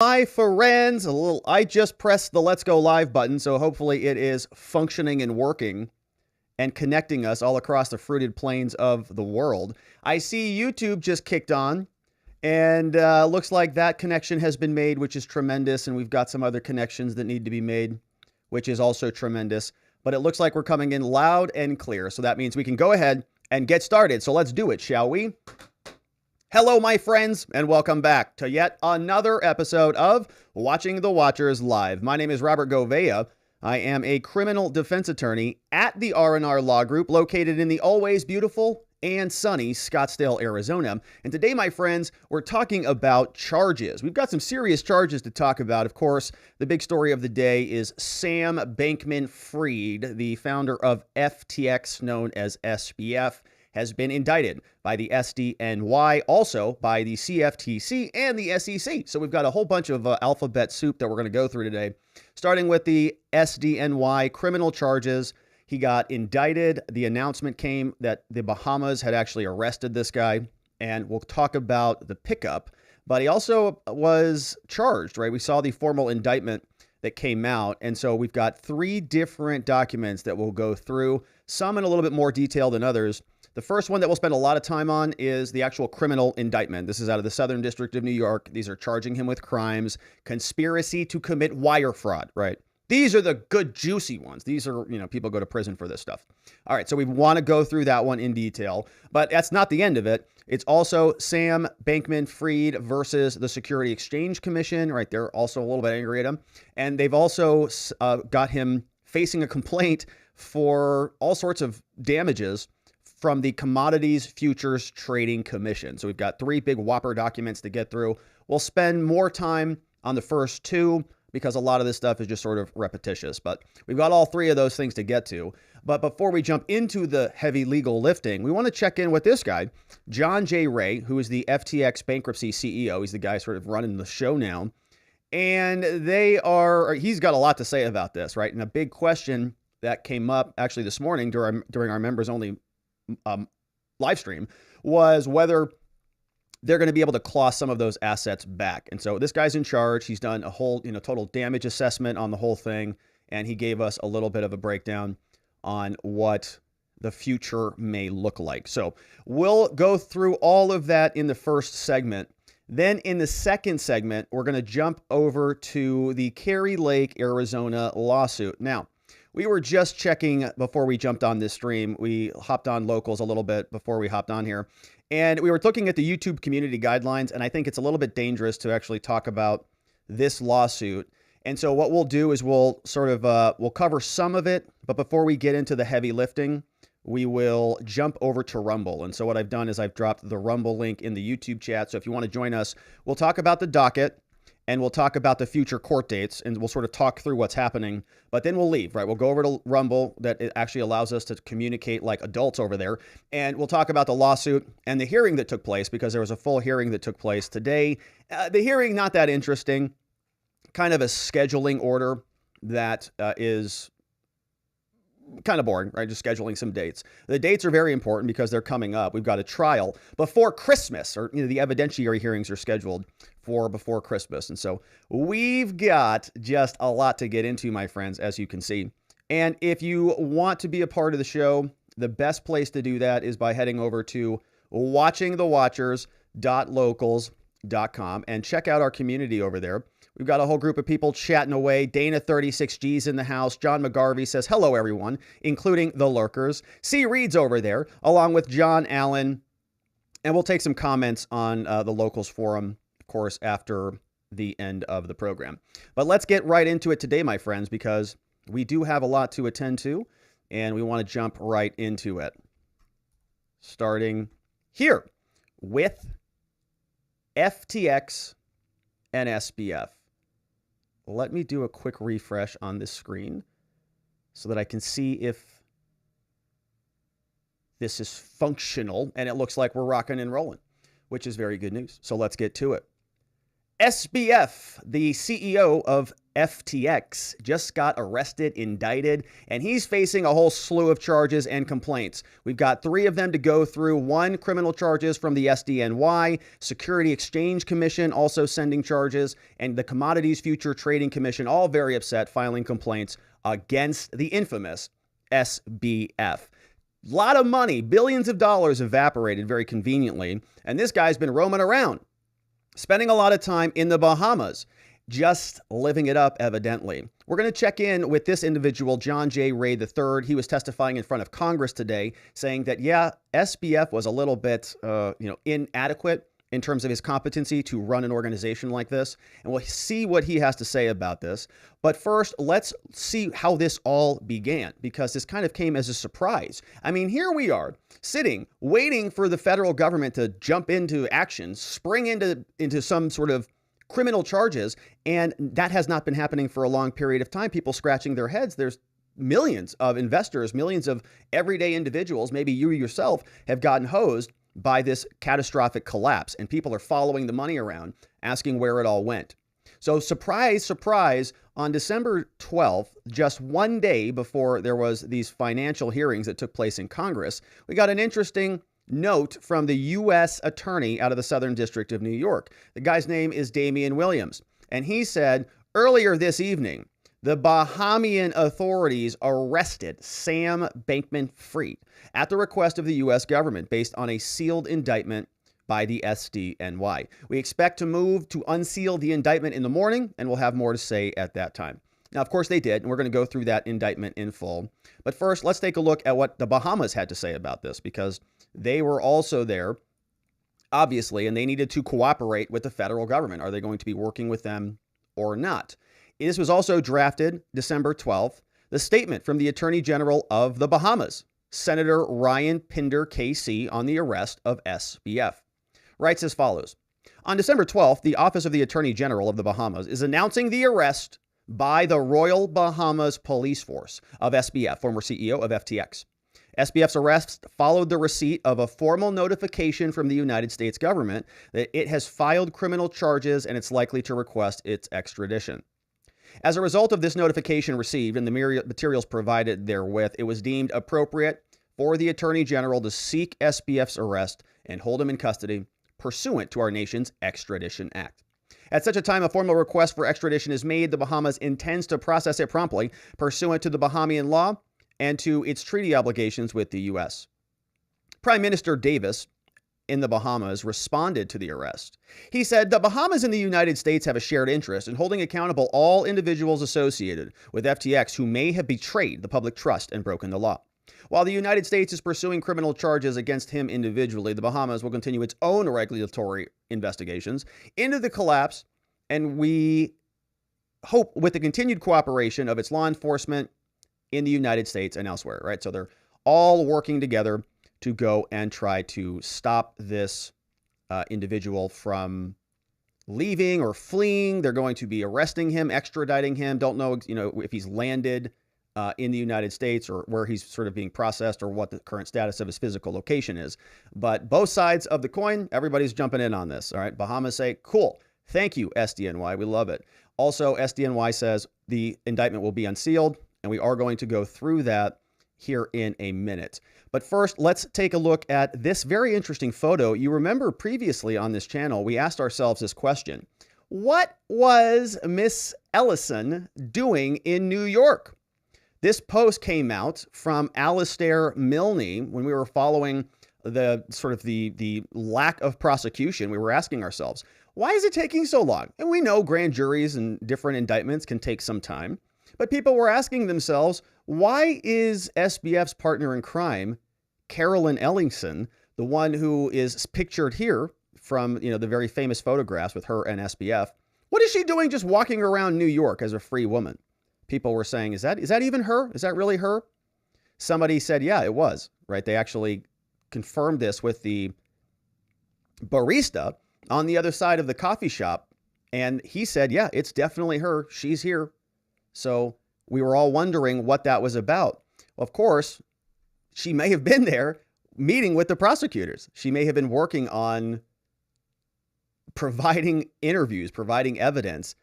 My friends, I just pressed the let's go live button, so hopefully it is functioning and working and connecting us all across the fruited plains of the world. I see YouTube just kicked on, and looks like that connection has been made, which is tremendous, and we've got some other connections that need to be made, which is also tremendous. But it looks like we're coming in loud and clear, so that means we can go ahead and get started. So let's do it, shall we? Hello, my friends, and welcome back to yet another episode of Watching the Watchers Live. My name is Robert Gouveia. I am a criminal defense attorney at the R&R Law Group located in the always beautiful and sunny Scottsdale, Arizona. And today, my friends, we're talking about charges. We've got some serious charges to talk about. Of course, the big story of the day is Sam Bankman-Fried, the founder of FTX, known as SBF, has been indicted by the SDNY, also by the CFTC and the SEC. So we've got a whole bunch of alphabet soup that we're going to go through today, starting with the SDNY criminal charges. He got indicted. The announcement came that the Bahamas had actually arrested this guy, and we'll talk about the pickup. But he also was charged, right? We saw the formal indictment that came out, and so we've got 3 different documents that we'll go through, some in a little bit more detail than others. The first one that we'll spend a lot of time on is the actual criminal indictment. This is out of the Southern District of New York. These are charging him with crimes, conspiracy to commit wire fraud, right? These are the good, juicy ones. These are, people go to prison for this stuff. All right, so we want to go through that one in detail, but that's not the end of it. It's also Sam Bankman-Fried versus the Securities Exchange Commission, right? They're also a little bit angry at him. And they've also got him facing a complaint for all sorts of damages from the Commodities Futures Trading Commission. So we've got 3 big whopper documents to get through. We'll spend more time on the first 2 because a lot of this stuff is just sort of repetitious, but we've got all 3 of those things to get to. But before we jump into the heavy legal lifting, we want to check in with this guy, John J. Ray, who is the FTX bankruptcy CEO. He's the guy sort of running the show now. And he's got a lot to say about this, right? And a big question that came up actually this morning during our members only live stream was whether they're going to be able to claw some of those assets back. And so this guy's in charge. He's done a whole, total damage assessment on the whole thing. And he gave us a little bit of a breakdown on what the future may look like. So we'll go through all of that in the first segment. Then in the second segment, we're going to jump over to the Kari Lake, Arizona lawsuit. Now, we were just checking before we jumped on this stream. We hopped on locals a little bit before we hopped on here. And we were looking at the YouTube community guidelines, and I think it's a little bit dangerous to actually talk about this lawsuit. And so what we'll do is we'll cover some of it, but before we get into the heavy lifting, we will jump over to Rumble. And so what I've done is I've dropped the Rumble link in the YouTube chat. So if you want to join us, we'll talk about the docket, and we'll talk about the future court dates, and we'll sort of talk through what's happening, but then we'll leave, right? We'll go over to Rumble. That it actually allows us to communicate like adults over there, and we'll talk about the lawsuit and the hearing that took place, because there was a full hearing that took place today. The hearing, not that interesting, kind of a scheduling order that is kind of boring, right? Just scheduling some dates. The dates are very important because they're coming up. We've got a trial before Christmas, or the evidentiary hearings are scheduled for before Christmas. And so we've got just a lot to get into, my friends, as you can see. And if you want to be a part of the show, the best place to do that is by heading over to watchingthewatchers.locals.com and check out our community over there. We've got a whole group of people chatting away. Dana 36G's in the house. John McGarvey says, hello, everyone, including the lurkers. C. Reed's over there, along with John Allen. And we'll take some comments on the locals forum, of course, after the end of the program. But let's get right into it today, my friends, because we do have a lot to attend to, and we want to jump right into it. Starting here with FTX and SBF. Let me do a quick refresh on this screen so that I can see if this is functional, and it looks like we're rocking and rolling, which is very good news. So let's get to it. SBF, the CEO of FTX just got arrested, indicted, and he's facing a whole slew of charges and complaints. We've got 3 of them to go through. 1, criminal charges from the SDNY, Securities Exchange Commission also sending charges, and the Commodities Future Trading Commission, all very upset, filing complaints against the infamous SBF. A lot of money, billions of dollars evaporated very conveniently, and this guy's been roaming around, spending a lot of time in the Bahamas, just living it up, evidently. We're going to check in with this individual, John J. Ray III. He was testifying in front of Congress today, saying that, yeah, SBF was a little bit, inadequate in terms of his competency to run an organization like this. And we'll see what he has to say about this. But first, let's see how this all began, because this kind of came as a surprise. I mean, here we are sitting, waiting for the federal government to jump into action, spring into some sort of criminal charges, and that has not been happening for a long period of time. People scratching their heads. There's millions of investors, millions of everyday individuals, maybe you yourself, have gotten hosed by this catastrophic collapse, and people are following the money around, asking where it all went. So surprise, surprise, on December 12th, just one day before there was these financial hearings that took place in Congress, we got an interesting note from the U.S. attorney out of the Southern District of New York. The guy's name is Damien Williams. And he said, earlier this evening, the Bahamian authorities arrested Sam Bankman-Fried at the request of the U.S. government based on a sealed indictment by the SDNY. We expect to move to unseal the indictment in the morning, and we'll have more to say at that time. Now, of course, they did, and we're going to go through that indictment in full. But first, let's take a look at what the Bahamas had to say about this, because they were also there, obviously, and they needed to cooperate with the federal government. Are they going to be working with them or not? This was also drafted December 12th. The statement from the Attorney General of the Bahamas, Senator Ryan Pinder, KC, on the arrest of SBF, writes as follows. On December 12th, the Office of the Attorney General of the Bahamas is announcing the arrest by the Royal Bahamas Police Force of SBF, former CEO of FTX. SBF's arrest followed the receipt of a formal notification from the United States government that it has filed criminal charges and it's likely to request its extradition. As a result of this notification received and the materials provided therewith, it was deemed appropriate for the Attorney General to seek SBF's arrest and hold him in custody pursuant to our nation's Extradition Act. At such a time a formal request for extradition is made, the Bahamas intends to process it promptly pursuant to the Bahamian law and to its treaty obligations with the U.S. Prime Minister Davis in the Bahamas responded to the arrest. He said, the Bahamas and the United States have a shared interest in holding accountable all individuals associated with FTX who may have betrayed the public trust and broken the law. While the United States is pursuing criminal charges against him individually, the Bahamas will continue its own regulatory investigations into the collapse, and we hope with the continued cooperation of its law enforcement in the United States and elsewhere, right? So they're all working together to go and try to stop this individual from leaving or fleeing. They're going to be arresting him, extraditing him. Don't know, if he's landed in the United States or where he's sort of being processed or what the current status of his physical location is. But both sides of the coin, everybody's jumping in on this. All right. Bahamas say, cool. Thank you, SDNY. We love it. Also, SDNY says the indictment will be unsealed, and we are going to go through that here in a minute. But first, let's take a look at this very interesting photo. You remember previously on this channel, we asked ourselves this question. What was Miss Ellison doing in New York? This post came out from Alistair Milne when we were following the sort of the lack of prosecution. We were asking ourselves, why is it taking so long? And we know grand juries and different indictments can take some time. But people were asking themselves, why is SBF's partner in crime, Carolyn Ellison, the one who is pictured here from the very famous photographs with her and SBF, what is she doing just walking around New York as a free woman? People were saying, is that even her? Is that really her? Somebody said, yeah, it was, right? They actually confirmed this with the barista on the other side of the coffee shop. And he said, yeah, it's definitely her. She's here. So we were all wondering what that was about. Well, of course, she may have been there meeting with the prosecutors. She may have been working on providing interviews, providing evidence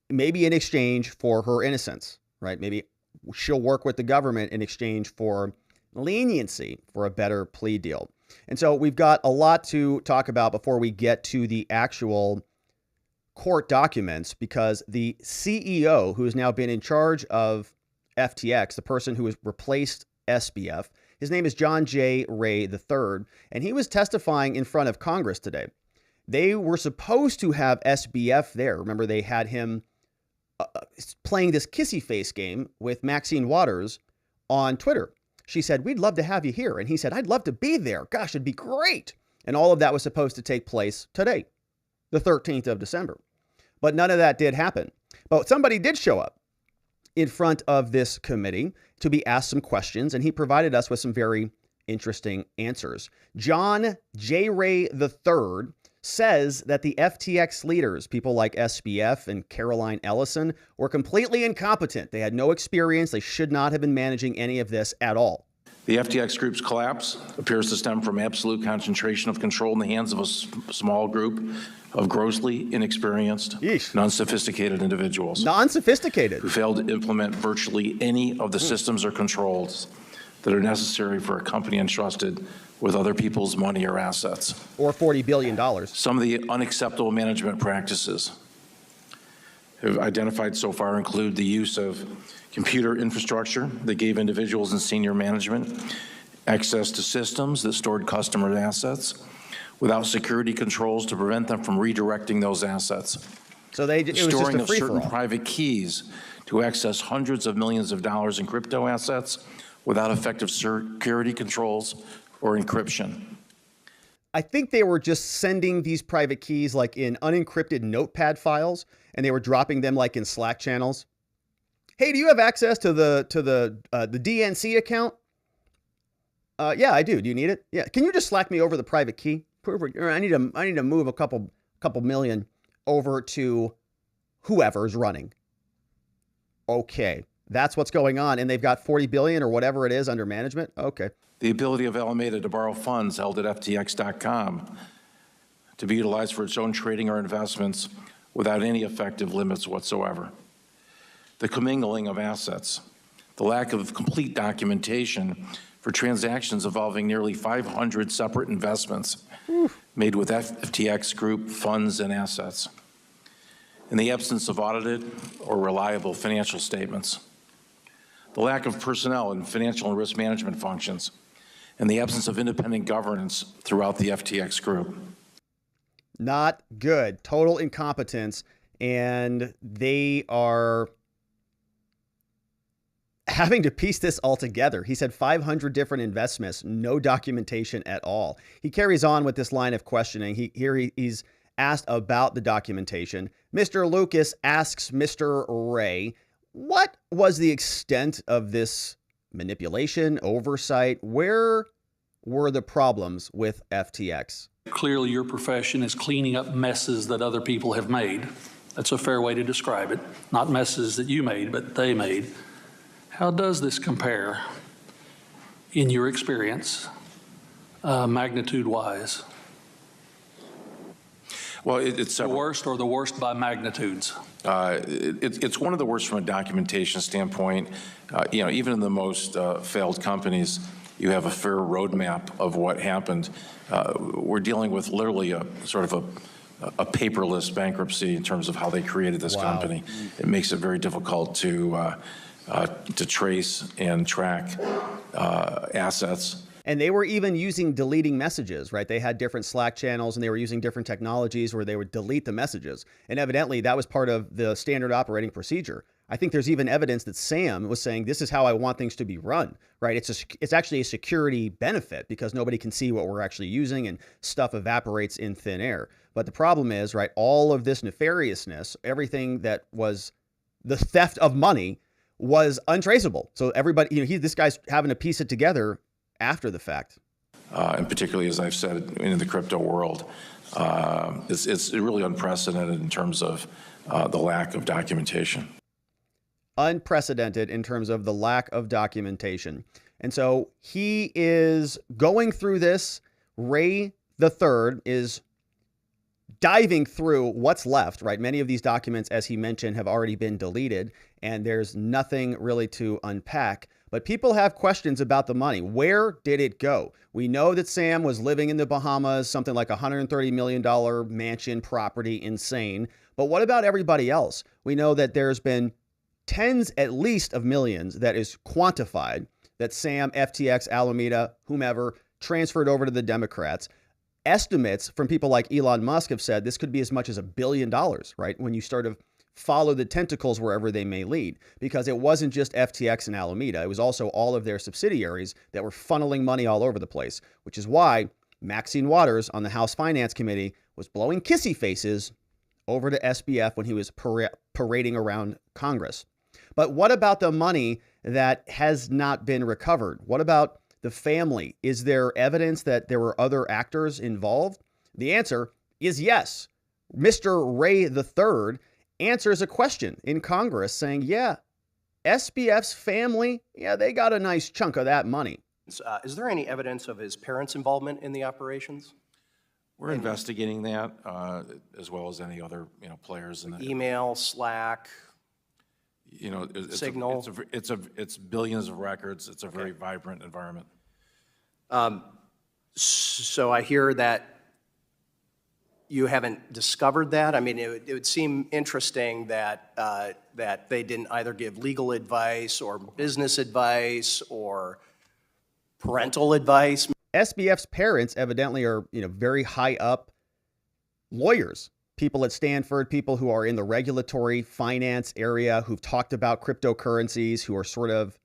maybe in exchange for her innocence, right? Maybe she'll work with the government in exchange for leniency, for a better plea deal. And so we've got a lot to talk about before we get to the actual court documents, because the CEO, who has now been in charge of FTX, the person who has replaced SBF, his name is John J. Ray III, and he was testifying in front of Congress today. They were supposed to have SBF there. Remember, they had him playing this kissy face game with Maxine Waters on Twitter. She said, "We'd love to have you here." And he said, "I'd love to be there. Gosh, it'd be great." And all of that was supposed to take place today, the 13th of December. But none of that did happen. But somebody did show up in front of this committee to be asked some questions, and he provided us with some very interesting answers. John J. Ray III says that the FTX leaders, people like SBF and Caroline Ellison, were completely incompetent. They had no experience. They should not have been managing any of this at all. The FTX group's collapse appears to stem from absolute concentration of control in the hands of a small group of grossly inexperienced, non-sophisticated individuals. Non-sophisticated. Who failed to implement virtually any of the systems or controls that are necessary for a company entrusted with other people's money or assets. Or $40 billion. Some of the unacceptable management practices have identified so far include the use of computer infrastructure that gave individuals in senior management access to systems that stored customer assets without security controls to prevent them from redirecting those assets. So it was just a storing of certain free-for-all. private keys to access hundreds of millions of dollars in crypto assets without effective security controls or encryption. I think they were just sending these private keys like in unencrypted notepad files, and they were dropping them like in Slack channels. Hey, do you have access to the DNC account? Yeah, I do. Do you need it? Yeah. Can you just Slack me over the private key? I need to move a couple million over to whoever's running. Okay, that's what's going on, and they've got 40 billion or whatever it is under management. Okay. The ability of Alameda to borrow funds held at FTX.com to be utilized for its own trading or investments without any effective limits whatsoever. The commingling of assets, the lack of complete documentation for transactions involving nearly 500 separate investments made with FTX Group funds and assets, and the absence of audited or reliable financial statements, the lack of personnel in financial and risk management functions, and the absence of independent governance throughout the FTX Group. Not good. Total incompetence, and they are having to piece this all together. He said 500 different investments, no documentation at all. He carries on with this line of questioning. He's asked about the documentation. Mr. Lucas asks Mr. Ray, what was the extent of this manipulation, oversight? Where were the problems with FTX? Clearly, your profession is cleaning up messes that other people have made. That's a fair way to describe it. Not messes that you made, but they made. How does this compare, in your experience, magnitude-wise? Well, it's the worst or the worst by magnitudes? It's one of the worst from a documentation standpoint. Even in the most failed companies, you have a fair roadmap of what happened. We're dealing with literally a sort of a paperless bankruptcy in terms of how they created this company. It makes it very difficult to trace and track assets. And they were even using deleting messages, right? They had different Slack channels and they were using different technologies where they would delete the messages. And evidently that was part of the standard operating procedure. I think there's even evidence that Sam was saying, this is how I want things to be run, right? It's actually a security benefit because nobody can see what we're actually using and stuff evaporates in thin air. But the problem is, right, all of this nefariousness, everything that was the theft of money was untraceable. So everybody, this guy's having to piece it together after the fact. And particularly, as I've said, in the crypto world, it's really unprecedented in terms of the lack of documentation. Unprecedented in terms of the lack of documentation. And so he is going through this. Ray the Third is diving through what's left, right? Many of these documents, as he mentioned, have already been deleted, and there's nothing really to unpack. But people have questions about the money. Where did it go? We know that Sam was living in the Bahamas, something like $130 million mansion property, insane. But what about everybody else? We know that there's been tens at least of millions that is quantified that Sam, FTX, Alameda, whomever, transferred over to the Democrats. Estimates from people like Elon Musk have said this could be as much as $1 billion, right? When you sort of follow the tentacles wherever they may lead, because it wasn't just FTX and Alameda. It was also all of their subsidiaries that were funneling money all over the place, which is why Maxine Waters on the House Finance Committee was blowing kissy faces over to SBF when he was parading around Congress. But what about the money that has not been recovered? What about the family? Is there evidence that there were other actors involved? The answer is yes. Mr. Ray III answers a question in Congress saying, yeah, SBF's family, yeah, they got a nice chunk of that money. Is there any evidence of his parents' involvement in the operations? We're investigating that, as well as any other, players in the Email, Slack, Signal. It's billions of records. It's a very vibrant environment. So I hear that you haven't discovered that. I mean, it would seem interesting that that they didn't either give legal advice or business advice or parental advice. SBF's parents evidently are, very high up lawyers, people at Stanford, people who are in the regulatory finance area, who've talked about cryptocurrencies, who are sort of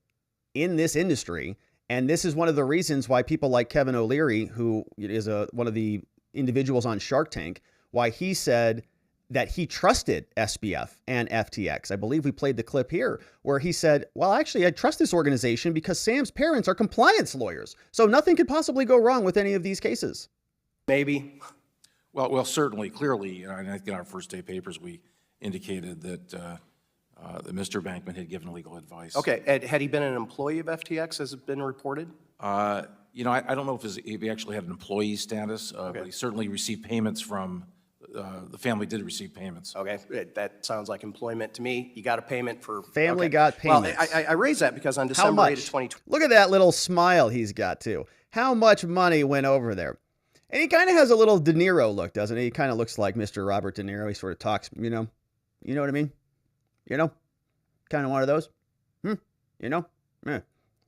in this industry. And this is one of the reasons why people like Kevin O'Leary, who is one of the individuals on Shark Tank, why he said that he trusted SBF and FTX. I believe we played the clip here where he said, well, actually, I trust this organization because Sam's parents are compliance lawyers. So nothing could possibly go wrong with any of these cases. Maybe. Well, certainly, clearly, and I think in our first day papers, we indicated that that Mr. Bankman had given legal advice. Okay, had he been an employee of FTX, as has been reported? I don't know if he actually had an employee status, but he certainly received payments from, the family did receive payments. Okay, that sounds like employment to me. You got a payment for... Family got payments. Well, I raise that because on December 8 of 2020... Look at that little smile he's got, too. How much money went over there? And he kind of has a little De Niro look, doesn't he? He kind of looks like Mr. Robert De Niro. He sort of talks, you know what I mean? Kind of one of those.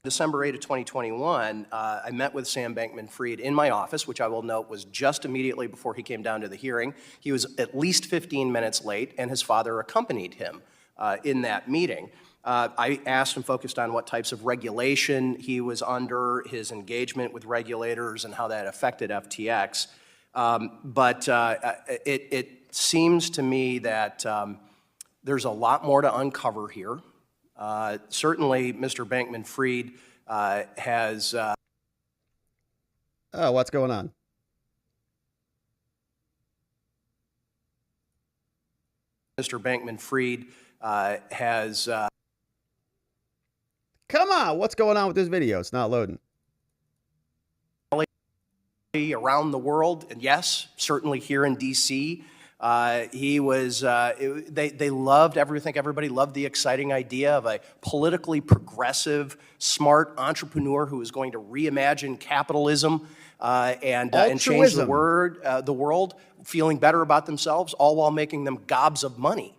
December 8 of 2021, I met with Sam Bankman-Fried in my office, which I will note was just immediately before he came down to the hearing. He was at least 15 minutes late, and his father accompanied him in that meeting. I asked and focused on what types of regulation he was under, his engagement with regulators, and how that affected FTX. But it seems to me that there's a lot more to uncover here. Certainly, Mr. Bankman-Fried has... Oh, what's going on? Mr. Bankman-Fried has... Come on, what's going on with this video? It's not loading. Around the world, and yes, certainly here in D.C., he was, they loved, everybody loved the exciting idea of a politically progressive, smart entrepreneur who was going to reimagine capitalism and change the world, feeling better about themselves, all while making them gobs of money.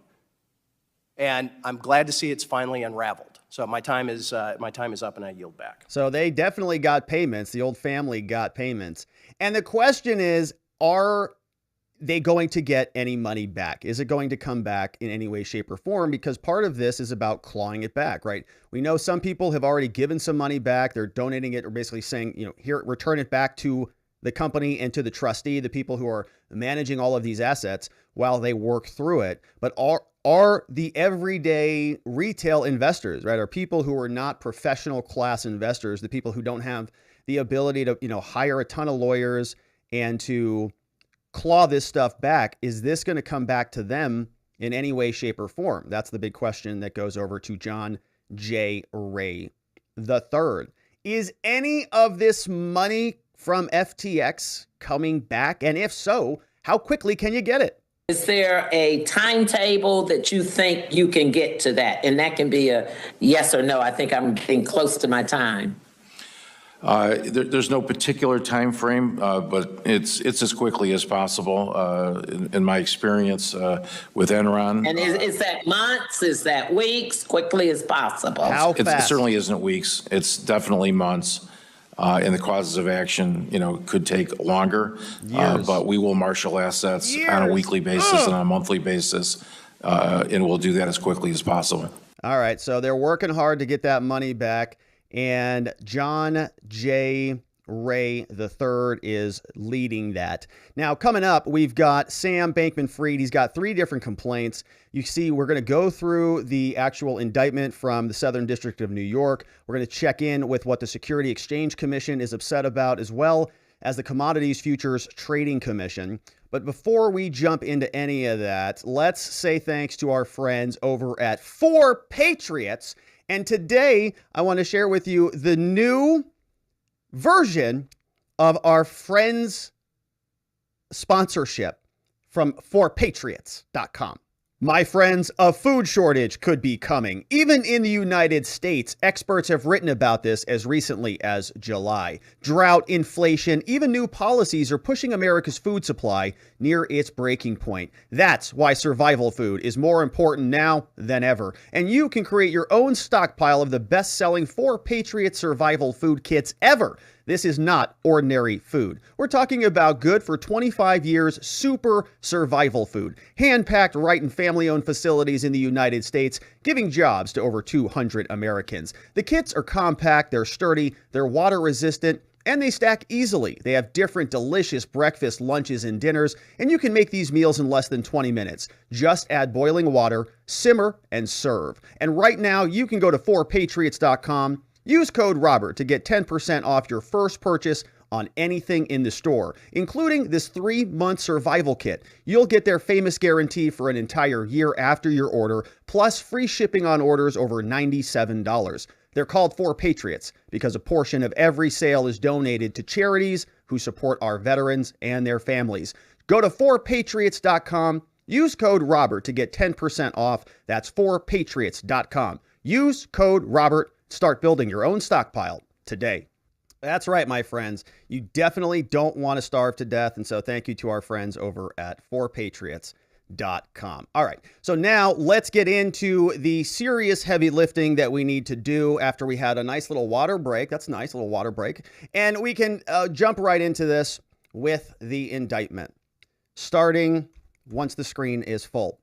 And I'm glad to see it's finally unraveled. So my time is up, and I yield back. So they definitely got payments. The old family got payments. And the question is, are they going to get any money back? Is it going to come back in any way, shape, or form? Because part of this is about clawing it back, right? We know some people have already given some money back. They're donating it or basically saying, here, return it back to the company and to the trustee, the people who are managing all of these assets while they work through it. But are the everyday retail investors, right, are people who are not professional class investors, the people who don't have the ability to, hire a ton of lawyers and to claw this stuff back, is this going to come back to them in any way, shape, or form? That's the big question that goes over to John J. Ray III. Is any of this money from FTX coming back? And if so, How quickly can you get it? Is there a timetable that you think you can get to that? And that can be a yes or no. I think I'm getting close to my time. There's no particular time frame, but it's as quickly as possible in my experience with Enron. And is that months? Is that weeks? Quickly as possible. How It fast? certainly isn't weeks. It's definitely months. And the causes of action, could take longer. But we will marshal assets on a weekly basis and on a monthly basis, and we'll do that as quickly as possible. All right, so they're working hard to get that money back, and John J. Ray III is leading that. Now, coming up, we've got Sam Bankman-Fried. He's got 3 different complaints. You see, we're going to go through the actual indictment from the Southern District of New York. We're going to check in with what the Securities Exchange Commission is upset about, as well as the Commodities Futures Trading Commission. But before we jump into any of that, let's say thanks to our friends over at 4Patriots. And today, I want to share with you the new version of our friends' sponsorship from 4Patriots.com. My friends, a food shortage could be coming. Even in the United States, experts have written about this as recently as July. Drought, inflation, even new policies are pushing America's food supply near its breaking point. That's why survival food is more important now than ever. And you can create your own stockpile of the best-selling 4Patriot survival food kits ever. This is not ordinary food. We're talking about good for 25 years super survival food, hand-packed right in family-owned facilities in the United States, giving jobs to over 200 Americans. The kits are compact, they're sturdy, they're water-resistant, and they stack easily. They have different delicious breakfast, lunches, and dinners, and you can make these meals in less than 20 minutes. Just add boiling water, simmer, and serve. And right now, you can go to 4Patriots.com. Use code Robert to get 10% off your first purchase on anything in the store, including this 3-month survival kit. You'll get their famous guarantee for an entire year after your order, plus free shipping on orders over $97. They're called 4Patriots because a portion of every sale is donated to charities who support our veterans and their families. Go to 4Patriots.com. Use code Robert to get 10% off. That's 4Patriots.com. Use code Robert. Start building your own stockpile today. That's right, my friends. You definitely don't want to starve to death. And so thank you to our friends over at 4Patriots.com. All right. So now let's get into the serious heavy lifting that we need to do after we had a nice little water break. That's nice, little water break. And we can jump right into this with the indictment, starting once the screen is full.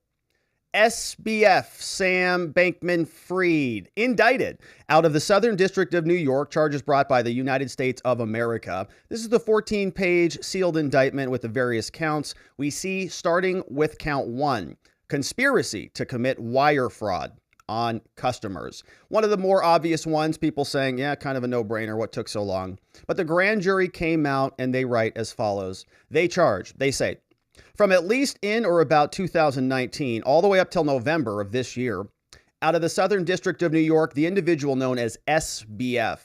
SBF Sam Bankman-Fried indicted out of the Southern District of New York, charges brought by the United States of America. This is the 14-page sealed indictment with the various counts. We see starting with count 1, conspiracy to commit wire fraud on customers. One of the more obvious ones, people saying, yeah, kind of a no-brainer, what took so long? But the grand jury came out and they write as follows. They say, from at least in or about 2019, all the way up till November of this year, out of the Southern District of New York, the individual known as SBF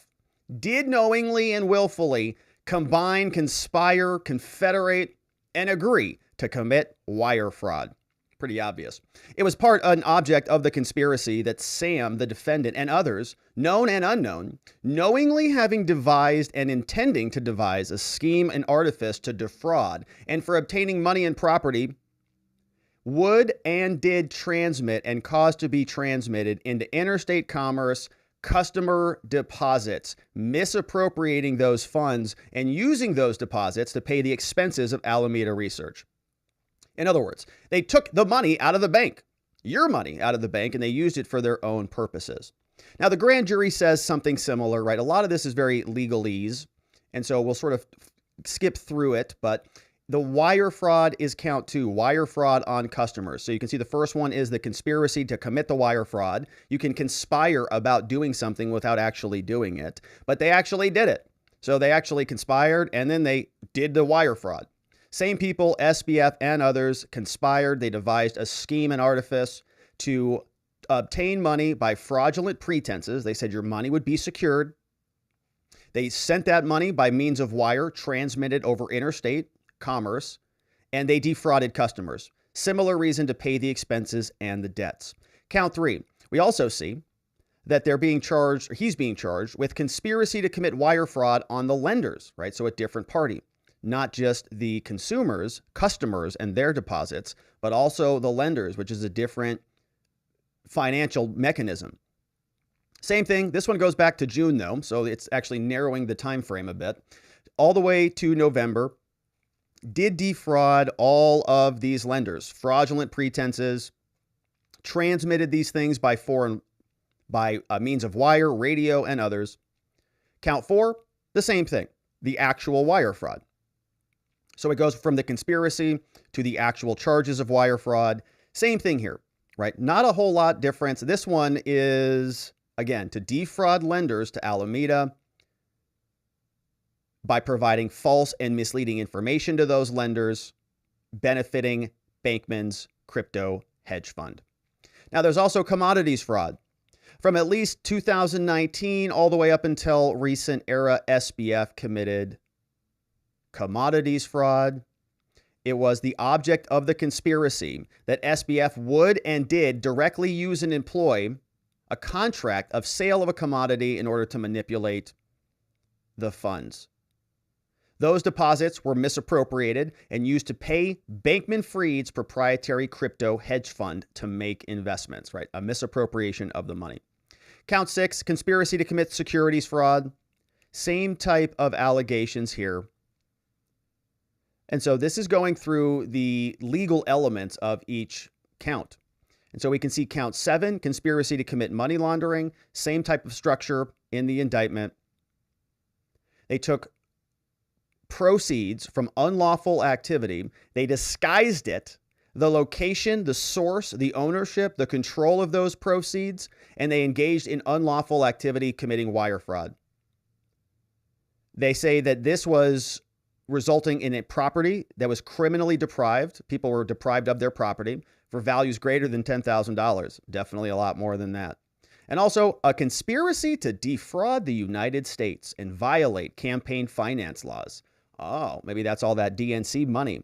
did knowingly and willfully combine, conspire, confederate, and agree to commit wire fraud. Pretty obvious. It was an object of the conspiracy that Sam, the defendant, and others, known and unknown, knowingly having devised and intending to devise a scheme and artifice to defraud and for obtaining money and property, would and did transmit and cause to be transmitted into interstate commerce, customer deposits, misappropriating those funds and using those deposits to pay the expenses of Alameda Research. In other words, they took the money out of the bank, your money out of the bank, and they used it for their own purposes. Now, the grand jury says something similar, right? A lot of this is very legalese, and so we'll sort of skip through it, but the wire fraud is count 2, wire fraud on customers. So you can see the first one is the conspiracy to commit the wire fraud. You can conspire about doing something without actually doing it, but they actually did it. So they actually conspired, and then they did the wire fraud. Same people, SBF and others, conspired. They devised a scheme and artifice to obtain money by fraudulent pretenses. They said your money would be secured. They sent that money by means of wire, transmitted over interstate commerce, and they defrauded customers. Similar reason to pay the expenses and the debts. Count 3. We also see that they're being charged, or he's being charged with conspiracy to commit wire fraud on the lenders, right? So a different party, not just the consumers, customers and their deposits, but also the lenders, which is a different financial mechanism. Same thing. This one goes back to June though, so it's actually narrowing the time frame a bit. All the way to November, did defraud all of these lenders, fraudulent pretenses, transmitted these things by means of wire, radio, and others. Count 4, the same thing, the actual wire fraud. So it goes from the conspiracy to the actual charges of wire fraud. Same thing here, right? Not a whole lot difference. This one is, again, to defraud lenders to Alameda by providing false and misleading information to those lenders, benefiting Bankman's crypto hedge fund. Now, there's also commodities fraud. From at least 2019 all the way up until recent era, SBF committed commodities fraud. It was the object of the conspiracy that SBF would and did directly use and employ a contract of sale of a commodity in order to manipulate the funds. Those deposits were misappropriated and used to pay Bankman-Fried's proprietary crypto hedge fund to make investments, right? A misappropriation of the money. Count 6, conspiracy to commit securities fraud. Same type of allegations here. And so this is going through the legal elements of each count. And so we can see count 7, conspiracy to commit money laundering. Same type of structure in the indictment. They took proceeds from unlawful activity. They disguised it, the location, the source, the ownership, the control of those proceeds, and they engaged in unlawful activity committing wire fraud. They say that this was resulting in a property that was criminally deprived. People were deprived of their property for values greater than $10,000. Definitely a lot more than that. And also a conspiracy to defraud the United States and violate campaign finance laws. Oh, maybe that's all that DNC money.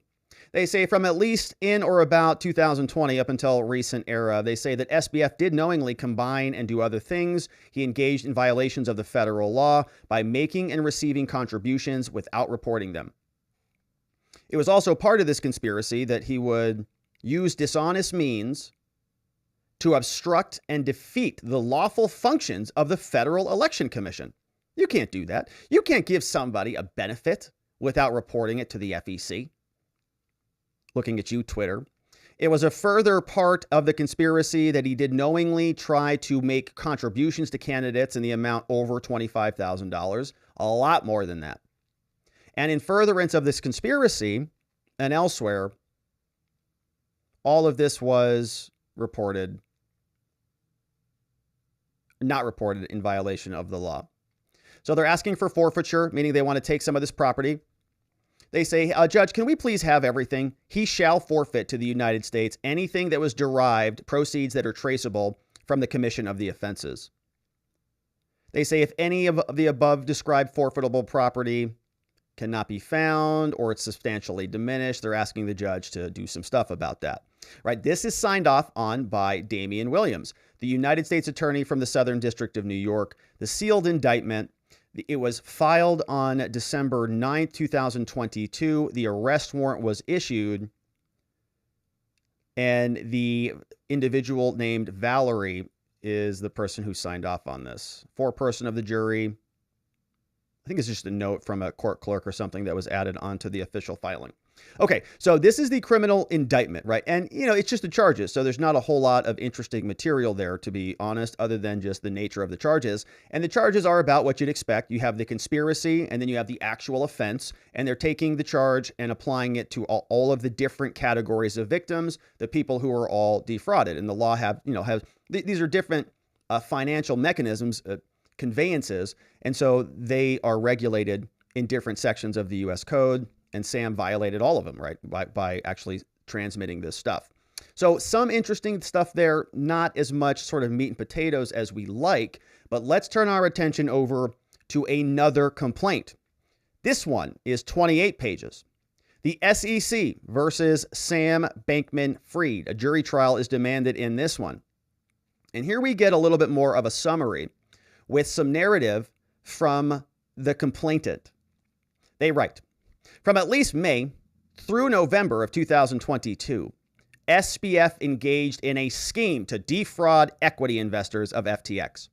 They say from at least in or about 2020 up until recent era, they say that SBF did knowingly combine and do other things. He engaged in violations of the federal law by making and receiving contributions without reporting them. It was also part of this conspiracy that he would use dishonest means to obstruct and defeat the lawful functions of the Federal Election Commission. You can't do that. You can't give somebody a benefit without reporting it to the FEC. Looking at you, Twitter. It was a further part of the conspiracy that he did knowingly try to make contributions to candidates in the amount over $25,000, a lot more than that. And in furtherance of this conspiracy and elsewhere, all of this was reported, not reported in violation of the law. So they're asking for forfeiture, meaning they want to take some of this property. They say, Judge, can we please have everything? He shall forfeit to the United States anything that was derived, proceeds that are traceable from the commission of the offenses. They say if any of the above described forfeitable property cannot be found or it's substantially diminished, they're asking the judge to do some stuff about that. Right? This is signed off on by Damien Williams, the United States Attorney from the Southern District of New York. The sealed indictment, it was filed on December 9th, 2022. The arrest warrant was issued, and the individual named Valerie is the person who signed off on this. Foreperson of the jury. I think it's just a note from a court clerk or something that was added onto the official filing. Okay, so this is the criminal indictment, right? And, you know, it's just the charges. So there's not a whole lot of interesting material there, to be honest, other than just the nature of the charges. And the charges are about what you'd expect. You have the conspiracy, and then you have the actual offense, and they're taking the charge and applying it to all of the different categories of victims, the people who are all defrauded. And the law these are different financial mechanisms, conveyances, and so they are regulated in different sections of the U.S. Code. And Sam violated all of them, right, by actually transmitting this stuff. So some interesting stuff there, not as much sort of meat and potatoes as we like, but let's turn our attention over to another complaint. This one is 28 pages. The SEC versus Sam Bankman-Fried. A jury trial is demanded in this one. And here we get a little bit more of a summary with some narrative from the complainant. They write, from at least May through November of 2022, SBF engaged in a scheme to defraud equity investors of FTX,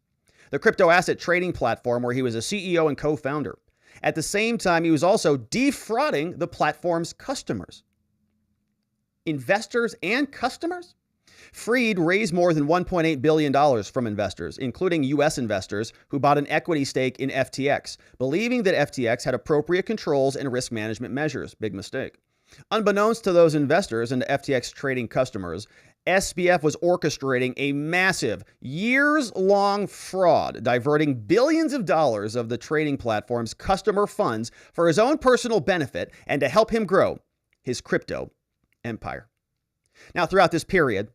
the crypto asset trading platform where he was a CEO and co-founder. At the same time, he was also defrauding the platform's customers. Investors and customers? Fried raised more than $1.8 billion from investors, including U.S. investors who bought an equity stake in FTX, believing that FTX had appropriate controls and risk management measures. Big mistake. Unbeknownst to those investors and FTX trading customers, SBF was orchestrating a massive, years-long fraud, diverting billions of dollars of the trading platform's customer funds for his own personal benefit and to help him grow his crypto empire. Now, throughout this period,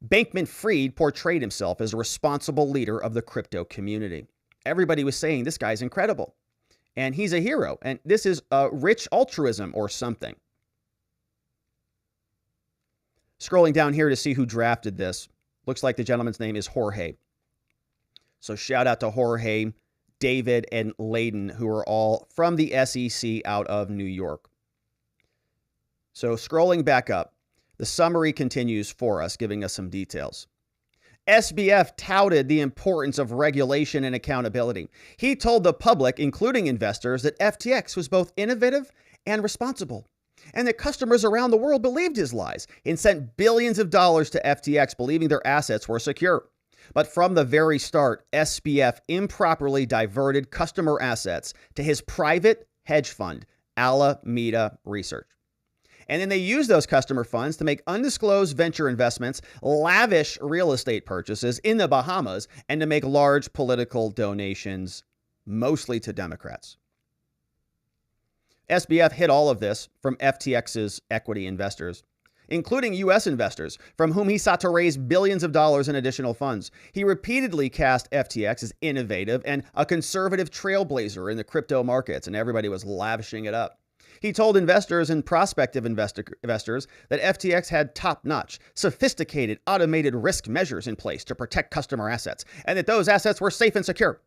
Bankman-Fried portrayed himself as a responsible leader of the crypto community. Everybody was saying, this guy's incredible, and he's a hero, and this is rich altruism or something. Scrolling down here to see who drafted this. Looks like the gentleman's name is Jorge. So shout out to Jorge, David, and Layden, who are all from the SEC out of New York. So scrolling back up, the summary continues for us, giving us some details. SBF touted the importance of regulation and accountability. He told the public, including investors, that FTX was both innovative and responsible, and that customers around the world believed his lies and sent billions of dollars to FTX, believing their assets were secure. But from the very start, SBF improperly diverted customer assets to his private hedge fund, Alameda Research. And then they used those customer funds to make undisclosed venture investments, lavish real estate purchases in the Bahamas, and to make large political donations, mostly to Democrats. SBF hid all of this from FTX's equity investors, including U.S. investors, from whom he sought to raise billions of dollars in additional funds. He repeatedly cast FTX as innovative and a conservative trailblazer in the crypto markets, and everybody was lavishing it up. He told investors and prospective investors that FTX had top-notch, sophisticated, automated risk measures in place to protect customer assets, and that those assets were safe and secure,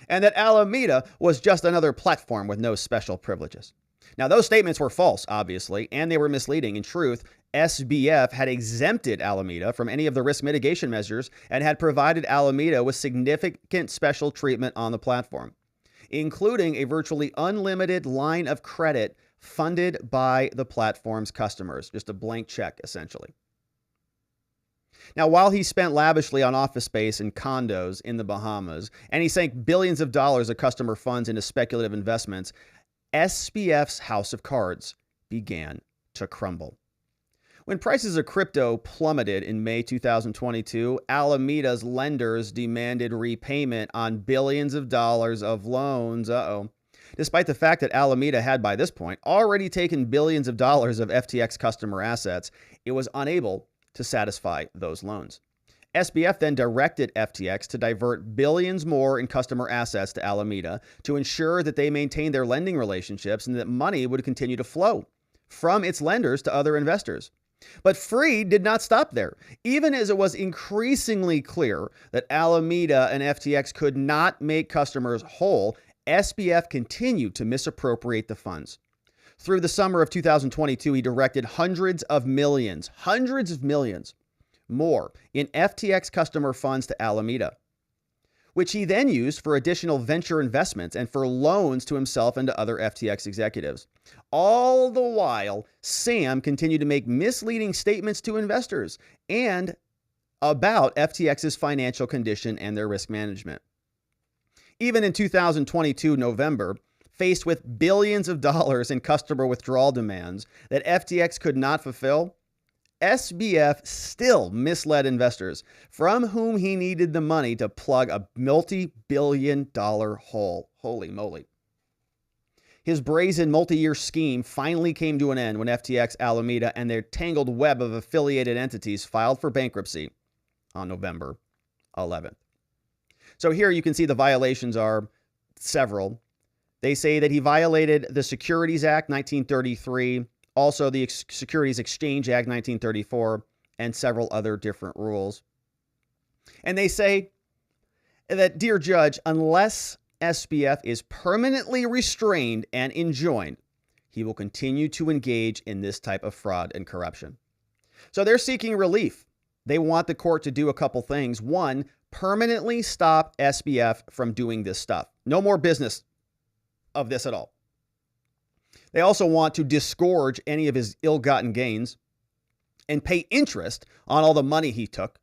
and that Alameda was just another platform with no special privileges. Now, those statements were false, obviously, and they were misleading. In truth, SBF had exempted Alameda from any of the risk mitigation measures and had provided Alameda with significant special treatment on the platform, including a virtually unlimited line of credit funded by the platform's customers. Just a blank check, essentially. Now, while he spent lavishly on office space and condos in the Bahamas, and he sank billions of dollars of customer funds into speculative investments, SBF's house of cards began to crumble. When prices of crypto plummeted in May 2022, Alameda's lenders demanded repayment on billions of dollars of loans. Despite the fact that Alameda had, by this point, already taken billions of dollars of FTX customer assets, it was unable to satisfy those loans. SBF then directed FTX to divert billions more in customer assets to Alameda to ensure that they maintained their lending relationships and that money would continue to flow from its lenders to other investors. But Fried did not stop there. Even as it was increasingly clear that Alameda and FTX could not make customers whole, SBF continued to misappropriate the funds. Through the summer of 2022, he directed hundreds of millions more in FTX customer funds to Alameda, which he then used for additional venture investments and for loans to himself and to other FTX executives. All the while, Sam continued to make misleading statements to investors and about FTX's financial condition and their risk management. Even in 2022 November, faced with billions of dollars in customer withdrawal demands that FTX could not fulfill, SBF still misled investors from whom he needed the money to plug a multi-billion-dollar hole. Holy moly. His brazen multi-year scheme finally came to an end when FTX, Alameda, and their tangled web of affiliated entities filed for bankruptcy on November 11th. So here you can see the violations are several. They say that he violated the Securities Act 1933, also the Securities Exchange Act 1934, and several other different rules. And they say that, dear Judge, unless SBF is permanently restrained and enjoined, he will continue to engage in this type of fraud and corruption. So they're seeking relief. They want the court to do a couple things. One, permanently stop SBF from doing this stuff. No more business of this at all. They also want to disgorge any of his ill-gotten gains and pay interest on all the money he took.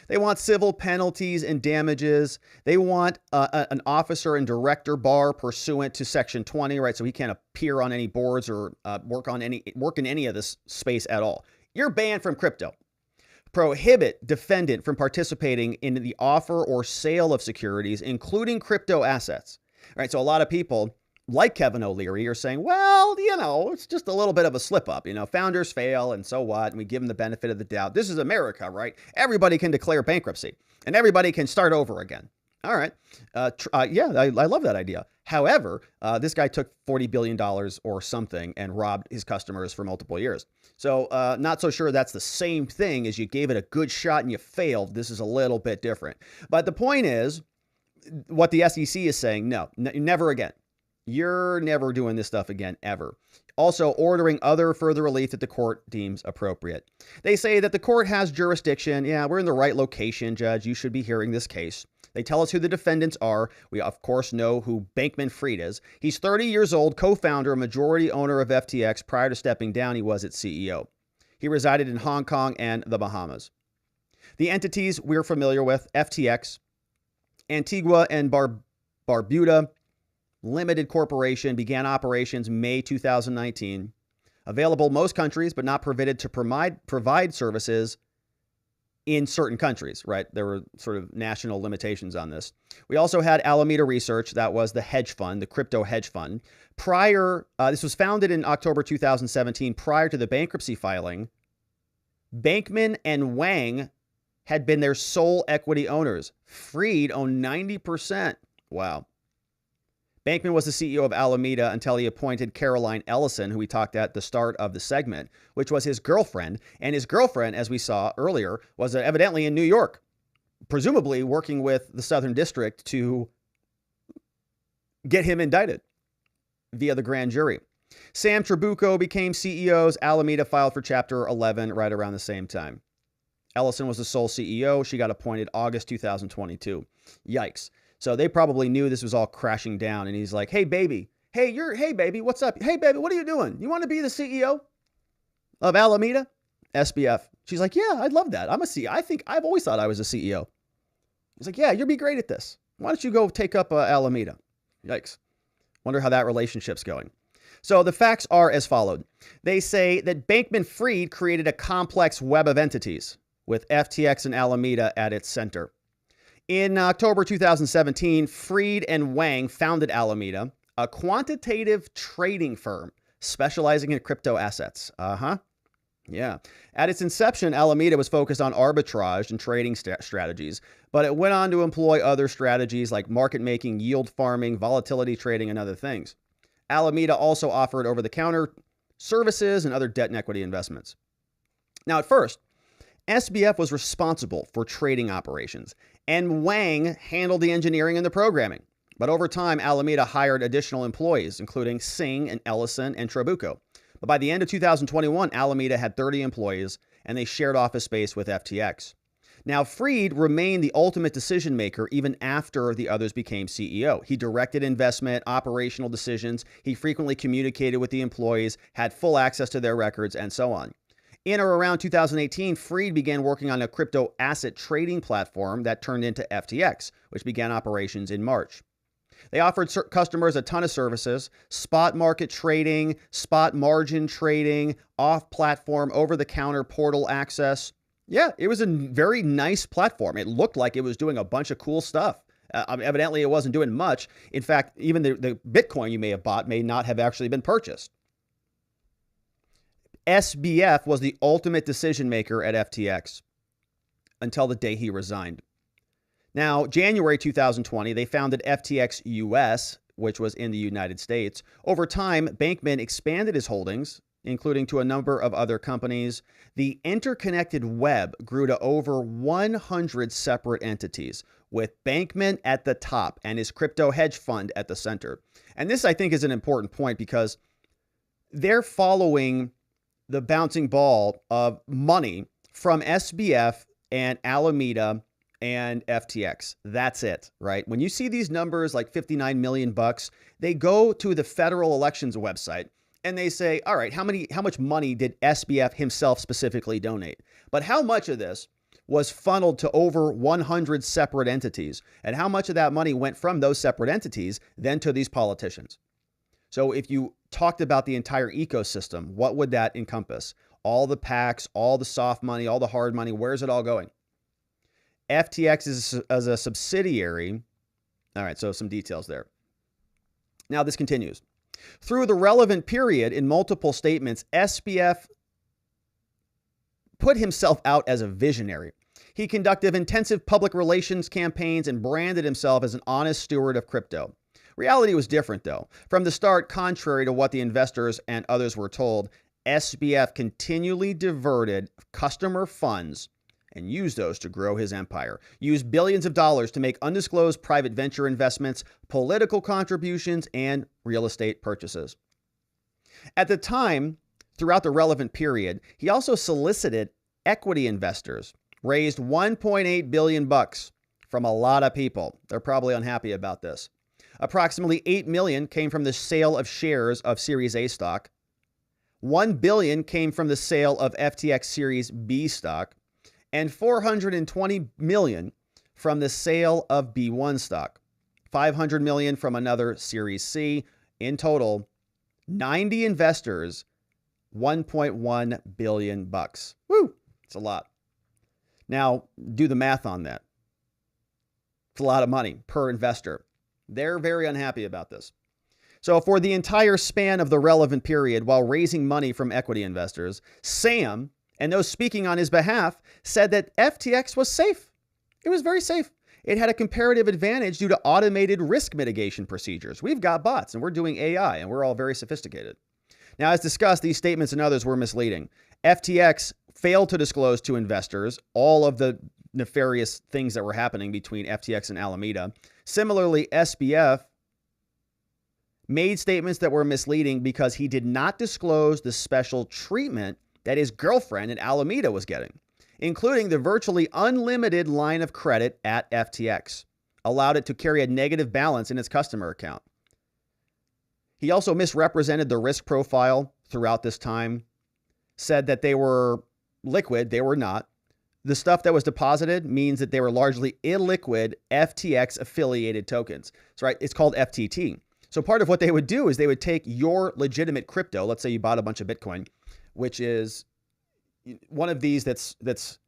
They want civil penalties and damages. They want an officer and director bar pursuant to Section 20, right? So he can't appear on any boards or work in any of this space at all. You're banned from crypto. Prohibit defendant from participating in the offer or sale of securities, including crypto assets. All right, so a lot of people, like Kevin O'Leary, are saying, well, it's just a little bit of a slip up. Founders fail, and so what? And we give them the benefit of the doubt. This is America, right? Everybody can declare bankruptcy, and everybody can start over again. All right. Yeah, I love that idea. However, this guy took $40 billion or something and robbed his customers for multiple years. So not so sure that's the same thing as you gave it a good shot and you failed. This is a little bit different. But the point is, what the SEC is saying, no, never again. You're never doing this stuff again, ever. Also, ordering other further relief that the court deems appropriate. They say that the court has jurisdiction. Yeah, we're in the right location, Judge. You should be hearing this case. They tell us who the defendants are. We, of course, know who Bankman-Fried is. He's 30 years old, co-founder, majority owner of FTX. Prior to stepping down, he was its CEO. He resided in Hong Kong and the Bahamas. The entities we're familiar with, FTX, Antigua and Barbuda Limited Corporation, began operations May 2019. Available most countries, but not permitted to provide services in certain countries, right? There were sort of national limitations on this. We also had Alameda Research. That was the hedge fund, the crypto hedge fund. This was founded in October 2017. Prior to the bankruptcy filing, Bankman and Wang had been their sole equity owners. Fried owned 90%. Wow. Bankman was the CEO of Alameda until he appointed Caroline Ellison, who we talked at the start of the segment, which was his girlfriend. And his girlfriend, as we saw earlier, was evidently in New York, presumably working with the Southern District to get him indicted via the grand jury. Sam Trabucco became CEOs. Alameda filed for Chapter 11 right around the same time. Ellison was the sole CEO. She got appointed August 2022. Yikes. So they probably knew this was all crashing down. And he's like, hey, baby. Hey, baby, what's up? Hey, baby, what are you doing? You want to be the CEO of Alameda? SBF. She's like, yeah, I'd love that. I'm a CEO. I've always thought I was a CEO. He's like, yeah, you'll be great at this. Why don't you go take up Alameda? Yikes. Wonder how that relationship's going. So the facts are as followed. They say that Bankman-Fried created a complex web of entities with FTX and Alameda at its center. In October 2017, Fried and Wang founded Alameda, a quantitative trading firm specializing in crypto assets. Yeah. At its inception, Alameda was focused on arbitrage and trading strategies, but it went on to employ other strategies like market making, yield farming, volatility trading, and other things. Alameda also offered over-the-counter services and other debt and equity investments. Now, at first, SBF was responsible for trading operations, and Wang handled the engineering and the programming. But over time, Alameda hired additional employees, including Singh and Ellison and Trabucco. But by the end of 2021, Alameda had 30 employees, and they shared office space with FTX. Now, Fried remained the ultimate decision maker even after the others became CEO. He directed investment, operational decisions. He frequently communicated with the employees, had full access to their records, and so on. In or around 2018, Fried began working on a crypto asset trading platform that turned into FTX, which began operations in March. They offered customers a ton of services: spot market trading, spot margin trading, off-platform, over-the-counter portal access. Yeah, it was a very nice platform. It looked like it was doing a bunch of cool stuff. Evidently, it wasn't doing much. In fact, even the Bitcoin you may have bought may not have actually been purchased. SBF was the ultimate decision maker at FTX until the day he resigned. Now, January 2020, they founded FTX US, which was in the United States. Over time, Bankman expanded his holdings, including to a number of other companies. The interconnected web grew to over 100 separate entities, with Bankman at the top and his crypto hedge fund at the center. And this, I think, is an important point because they're following the bouncing ball of money from SBF and Alameda and FTX. That's it, right? When you see these numbers like 59 million bucks, they go to the federal elections website and they say, all right, how much money did SBF himself specifically donate? But how much of this was funneled to over 100 separate entities? And how much of that money went from those separate entities then to these politicians? So if you talked about the entire ecosystem, what would that encompass? All the PACs, all the soft money, all the hard money, where's it all going? FTX is as a subsidiary. All right, so some details there. Now this continues. Through the relevant period in multiple statements, SBF put himself out as a visionary. He conducted intensive public relations campaigns and branded himself as an honest steward of crypto. Reality was different, though. From the start, contrary to what the investors and others were told, SBF continually diverted customer funds and used those to grow his empire, used billions of dollars to make undisclosed private venture investments, political contributions, and real estate purchases. At the time, throughout the relevant period, he also solicited equity investors, raised 1.8 billion bucks from a lot of people. They're probably unhappy about this. Approximately 8 million came from the sale of shares of Series A stock. 1 billion came from the sale of FTX Series B stock, and 420 million from the sale of B1 stock. 500 million from another Series C. In total, 90 investors, 1.1 billion bucks. Woo! It's a lot. Now, do the math on that. It's a lot of money per investor. They're very unhappy about this. So for the entire span of the relevant period, while raising money from equity investors, Sam and those speaking on his behalf said that FTX was safe. It was very safe. It had a comparative advantage due to automated risk mitigation procedures. We've got bots and we're doing AI and we're all very sophisticated. Now, as discussed, these statements and others were misleading. FTX failed to disclose to investors all of the nefarious things that were happening between FTX and Alameda. Similarly, SBF made statements that were misleading because he did not disclose the special treatment that his girlfriend at Alameda was getting, including the virtually unlimited line of credit at FTX, allowed it to carry a negative balance in its customer account. He also misrepresented the risk profile throughout this time, said that they were liquid. They were not. The stuff that was deposited means that they were largely illiquid FTX affiliated tokens. So, right, it's called FTT. So part of what they would do is they would take your legitimate crypto. Let's say you bought a bunch of Bitcoin, which is one of these that's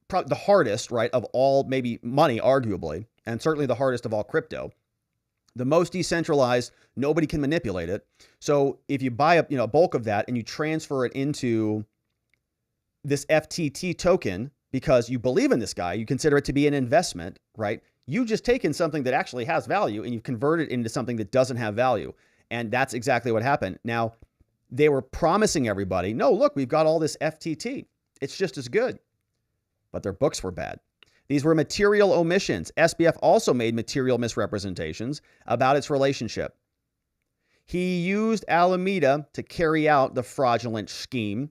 probably the hardest, right, of all maybe money, arguably, and certainly the hardest of all crypto. The most decentralized, nobody can manipulate it. So if you buy a bulk of that and you transfer it into this FTT token because you believe in this guy, you consider it to be an investment, right? You've just taken something that actually has value and you've converted it into something that doesn't have value. And that's exactly what happened. Now, they were promising everybody, no, look, we've got all this FTT. It's just as good. But their books were bad. These were material omissions. SBF also made material misrepresentations about its relationship. He used Alameda to carry out the fraudulent scheme.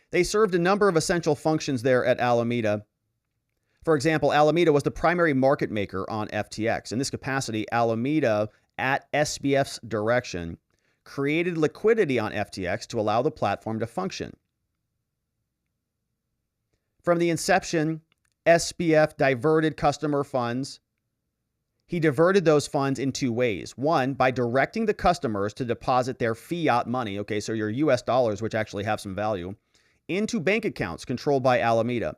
They served a number of essential functions there at Alameda. For example, Alameda was the primary market maker on FTX. In this capacity, Alameda, at SBF's direction, created liquidity on FTX to allow the platform to function. From the inception, SBF diverted customer funds. He diverted those funds in two ways. One, by directing the customers to deposit their fiat money, okay, so your US dollars, which actually have some value, into bank accounts controlled by Alameda.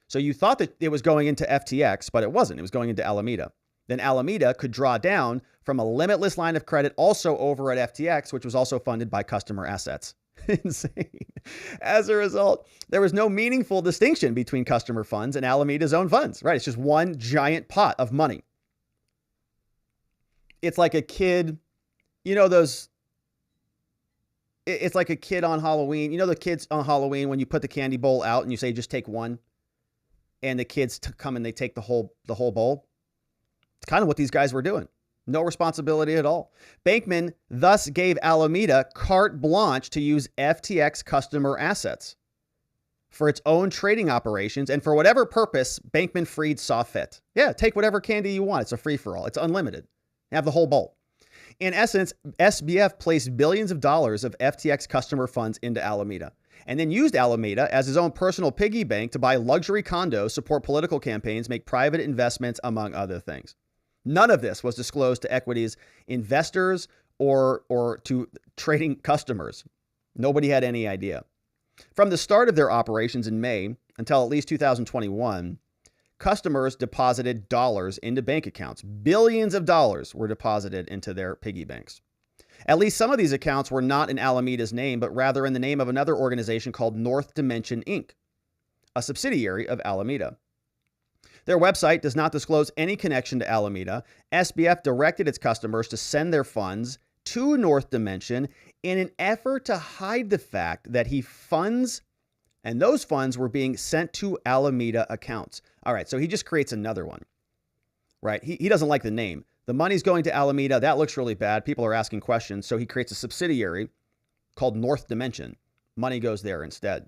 So you thought that it was going into FTX, but it wasn't. It was going into Alameda. Then Alameda could draw down from a limitless line of credit also over at FTX, which was also funded by customer assets. Insane. As a result, there was no meaningful distinction between customer funds and Alameda's own funds, right? It's just one giant pot of money. It's like a kid, you know, it's like a kid on Halloween. You know, the kids on Halloween, when you put the candy bowl out and you say, just take one, and the kids come and they take the whole bowl. It's kind of what these guys were doing. No responsibility at all. Bankman thus gave Alameda carte blanche to use FTX customer assets for its own trading operations and for whatever purpose Bankman-Fried saw fit. Yeah, take whatever candy you want. It's a free-for-all. It's unlimited. Have the whole bowl. In essence, SBF placed billions of dollars of FTX customer funds into Alameda and then used Alameda as his own personal piggy bank to buy luxury condos, support political campaigns, make private investments, among other things. None of this was disclosed to equities investors or to trading customers. Nobody had any idea. From the start of their operations in May until at least 2021, customers deposited dollars into bank accounts. Billions of dollars were deposited into their piggy banks. At least some of these accounts were not in Alameda's name, but rather in the name of another organization called North Dimension Inc., a subsidiary of Alameda. Their website does not disclose any connection to Alameda. SBF directed its customers to send their funds to North Dimension in an effort to hide the fact that and those funds were being sent to Alameda accounts. All right, so he just creates another one, right? He doesn't like the name. The money's going to Alameda. That looks really bad. People are asking questions. So he creates a subsidiary called North Dimension. Money goes there instead.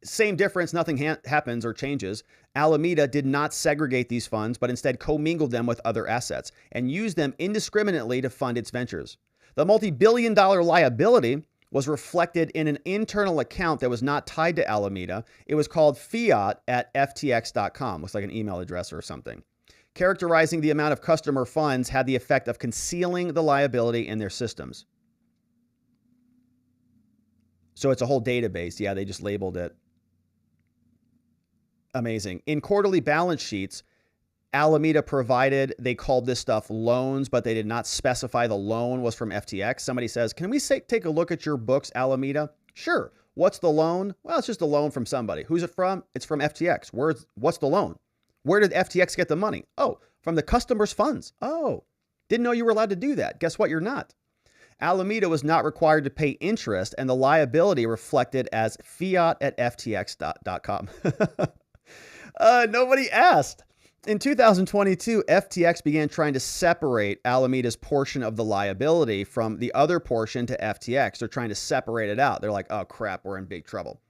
Same difference. Nothing happens or changes. Alameda did not segregate these funds, but instead commingled them with other assets and used them indiscriminately to fund its ventures. The multi-billion-dollar liability was reflected in an internal account that was not tied to Alameda. It was called fiat@ftx.com. Looks like an email address or something. Characterizing the amount of customer funds had the effect of concealing the liability in their systems. So it's a whole database. Yeah, they just labeled it. Amazing. In quarterly balance sheets, Alameda provided, they called this stuff loans, but they did not specify the loan was from FTX. Somebody says, can we take a look at your books, Alameda? Sure. What's the loan? Well, it's just a loan from somebody. Who's it from? It's from FTX. What's the loan? Where did FTX get the money? Oh, from the customer's funds. Oh, didn't know you were allowed to do that. Guess what? You're not. Alameda was not required to pay interest, and the liability reflected as fiat@ftx.com. Nobody asked. In 2022, FTX began trying to separate Alameda's portion of the liability from the other portion to FTX. They're trying to separate it out. They're like, oh crap, we're in big trouble.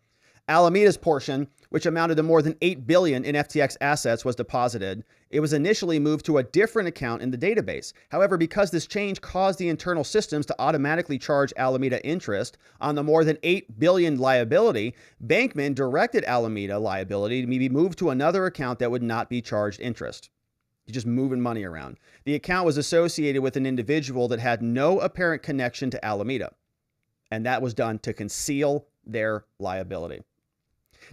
Alameda's portion, which amounted to more than $8 billion in FTX assets, was deposited. It was initially moved to a different account in the database. However, because this change caused the internal systems to automatically charge Alameda interest on the more than $8 billion liability, Bankman directed Alameda liability to be moved to another account that would not be charged interest. You're just moving money around. The account was associated with an individual that had no apparent connection to Alameda, and that was done to conceal their liability.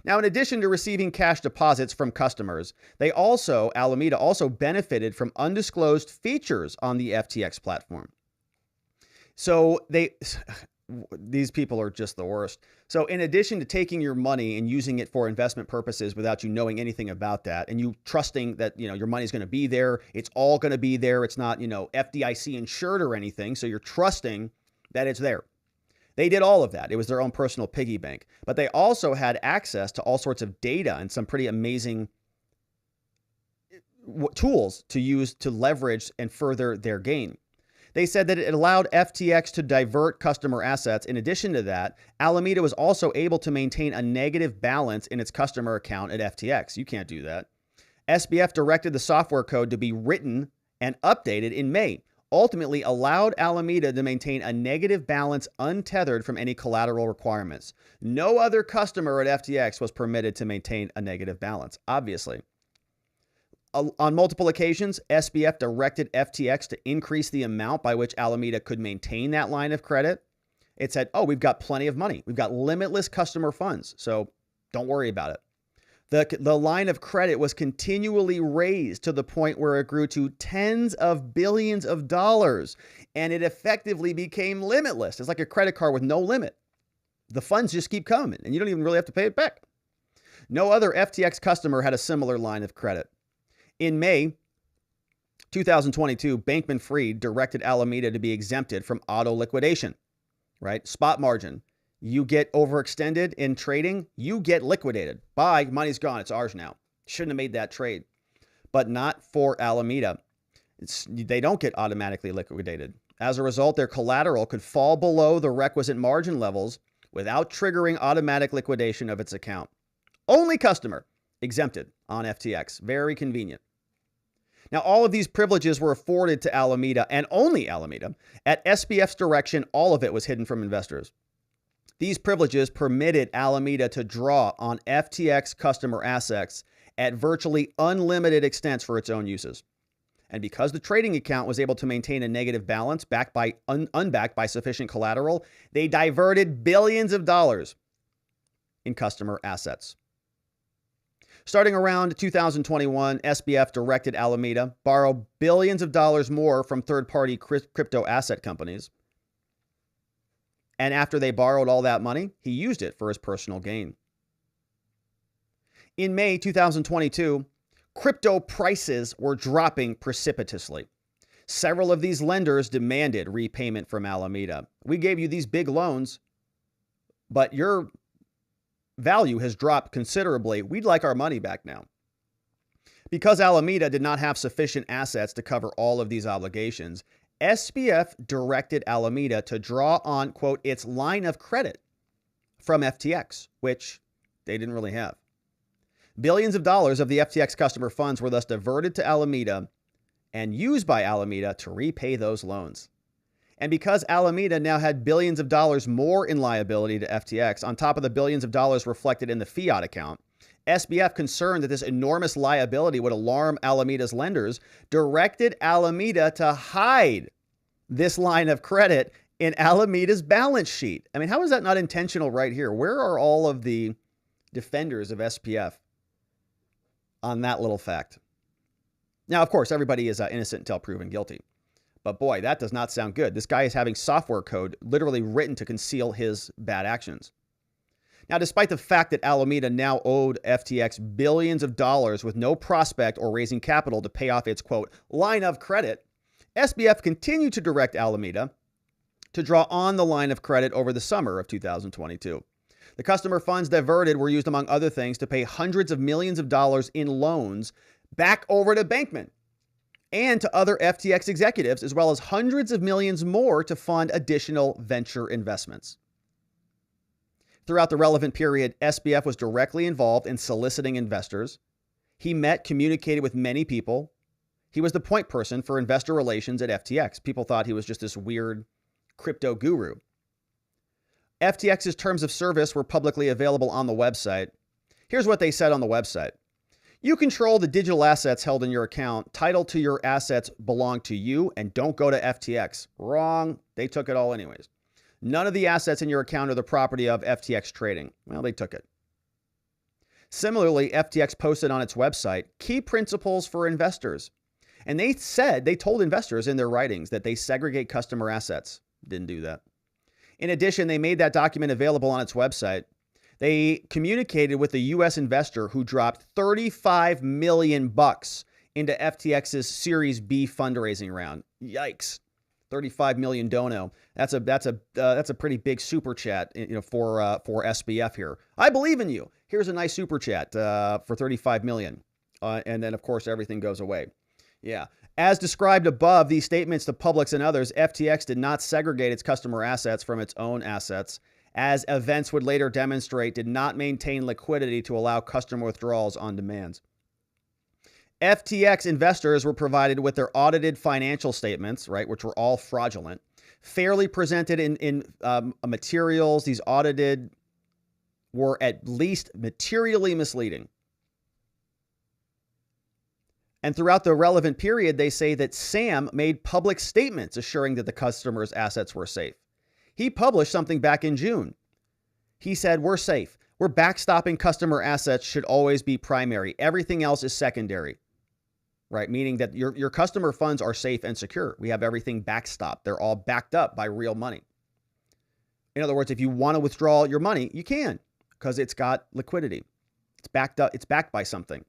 Now, in addition to receiving cash deposits from customers, Alameda also benefited from undisclosed features on the FTX platform. So these people are just the worst. So in addition to taking your money and using it for investment purposes without you knowing anything about that, and you trusting that, your money's going to be there, it's all going to be there, it's not, FDIC insured or anything, so you're trusting that it's there. They did all of that. It was their own personal piggy bank. But they also had access to all sorts of data and some pretty amazing tools to use to leverage and further their gain. They said that it allowed FTX to divert customer assets. In addition to that, Alameda was also able to maintain a negative balance in its customer account at FTX. You can't do that. SBF directed the software code to be written and updated in May. Ultimately allowed Alameda to maintain a negative balance untethered from any collateral requirements. No other customer at FTX was permitted to maintain a negative balance, obviously. On multiple occasions, SBF directed FTX to increase the amount by which Alameda could maintain that line of credit. It said, oh, we've got plenty of money. We've got limitless customer funds, so don't worry about it. The line of credit was continually raised to the point where it grew to tens of billions of dollars, and it effectively became limitless. It's like a credit card with no limit. The funds just keep coming, and you don't even really have to pay it back. No other FTX customer had a similar line of credit. In May, 2022, Bankman-Fried directed Alameda to be exempted from auto liquidation, right? Spot margin. You get overextended in trading, you get liquidated. Bye, money's gone, it's ours now. Shouldn't have made that trade. But not for Alameda. They don't get automatically liquidated. As a result, their collateral could fall below the requisite margin levels without triggering automatic liquidation of its account. Only customer exempted on FTX. Very convenient. Now, all of these privileges were afforded to Alameda and only Alameda. At SBF's direction, all of it was hidden from investors. These privileges permitted Alameda to draw on FTX customer assets at virtually unlimited extents for its own uses. And because the trading account was able to maintain a negative balance unbacked by sufficient collateral, they diverted billions of dollars in customer assets. Starting around 2021, SBF directed Alameda borrow billions of dollars more from third-party crypto asset companies. And after they borrowed all that money, he used it for his personal gain. In May 2022, crypto prices were dropping precipitously. Several of these lenders demanded repayment from Alameda. We gave you these big loans, but your value has dropped considerably. We'd like our money back now. Because Alameda did not have sufficient assets to cover all of these obligations, SBF directed Alameda to draw on, quote, its line of credit from FTX, which they didn't really have. Billions of dollars of the FTX customer funds were thus diverted to Alameda and used by Alameda to repay those loans. And because Alameda now had billions of dollars more in liability to FTX, on top of the billions of dollars reflected in the fiat account, SBF, concerned that this enormous liability would alarm Alameda's lenders, directed Alameda to hide this line of credit in Alameda's balance sheet. I mean, how is that not intentional right here? Where are all of the defenders of SBF on that little fact? Now, of course, everybody is innocent until proven guilty. But boy, that does not sound good. This guy is having software code literally written to conceal his bad actions. Now, despite the fact that Alameda now owed FTX billions of dollars with no prospect or raising capital to pay off its, quote, line of credit, SBF continued to direct Alameda to draw on the line of credit over the summer of 2022. The customer funds diverted were used, among other things, to pay hundreds of millions of dollars in loans back over to Bankman and to other FTX executives, as well as hundreds of millions more to fund additional venture investments. Throughout the relevant period, SBF was directly involved in soliciting investors. He communicated with many people. He was the point person for investor relations at FTX. People thought he was just this weird crypto guru. FTX's terms of service were publicly available on the website. Here's what they said on the website. You control the digital assets held in your account. Title to your assets belong to you and don't go to FTX. Wrong. They took it all anyways. None of the assets in your account are the property of FTX Trading. Well, they took it. Similarly, FTX posted on its website key principles for investors. And they told investors in their writings that they segregate customer assets. Didn't do that. In addition, they made that document available on its website. They communicated with a U.S. investor who dropped $35 million into FTX's Series B fundraising round. Yikes. 35 million dono. That's a pretty big super chat, for SBF here. I believe in you. Here's a nice super chat for 35 million. And then of course everything goes away. Yeah. As described above, these statements to publics and others, FTX did not segregate its customer assets from its own assets, as events would later demonstrate, did not maintain liquidity to allow customer withdrawals on demand. FTX investors were provided with their audited financial statements, right, which were all fraudulent, fairly presented in materials. These audited were at least materially misleading. And throughout the relevant period, they say that Sam made public statements assuring that the customer's assets were safe. He published something back in June. He said, we're safe. We're backstopping customer assets should always be primary. Everything else is secondary. Right? Meaning that your customer funds are safe and secure. We have everything backstopped. They're all backed up by real money. In other words, if you want to withdraw your money, you can, because it's got liquidity. It's backed up. It's backed by something,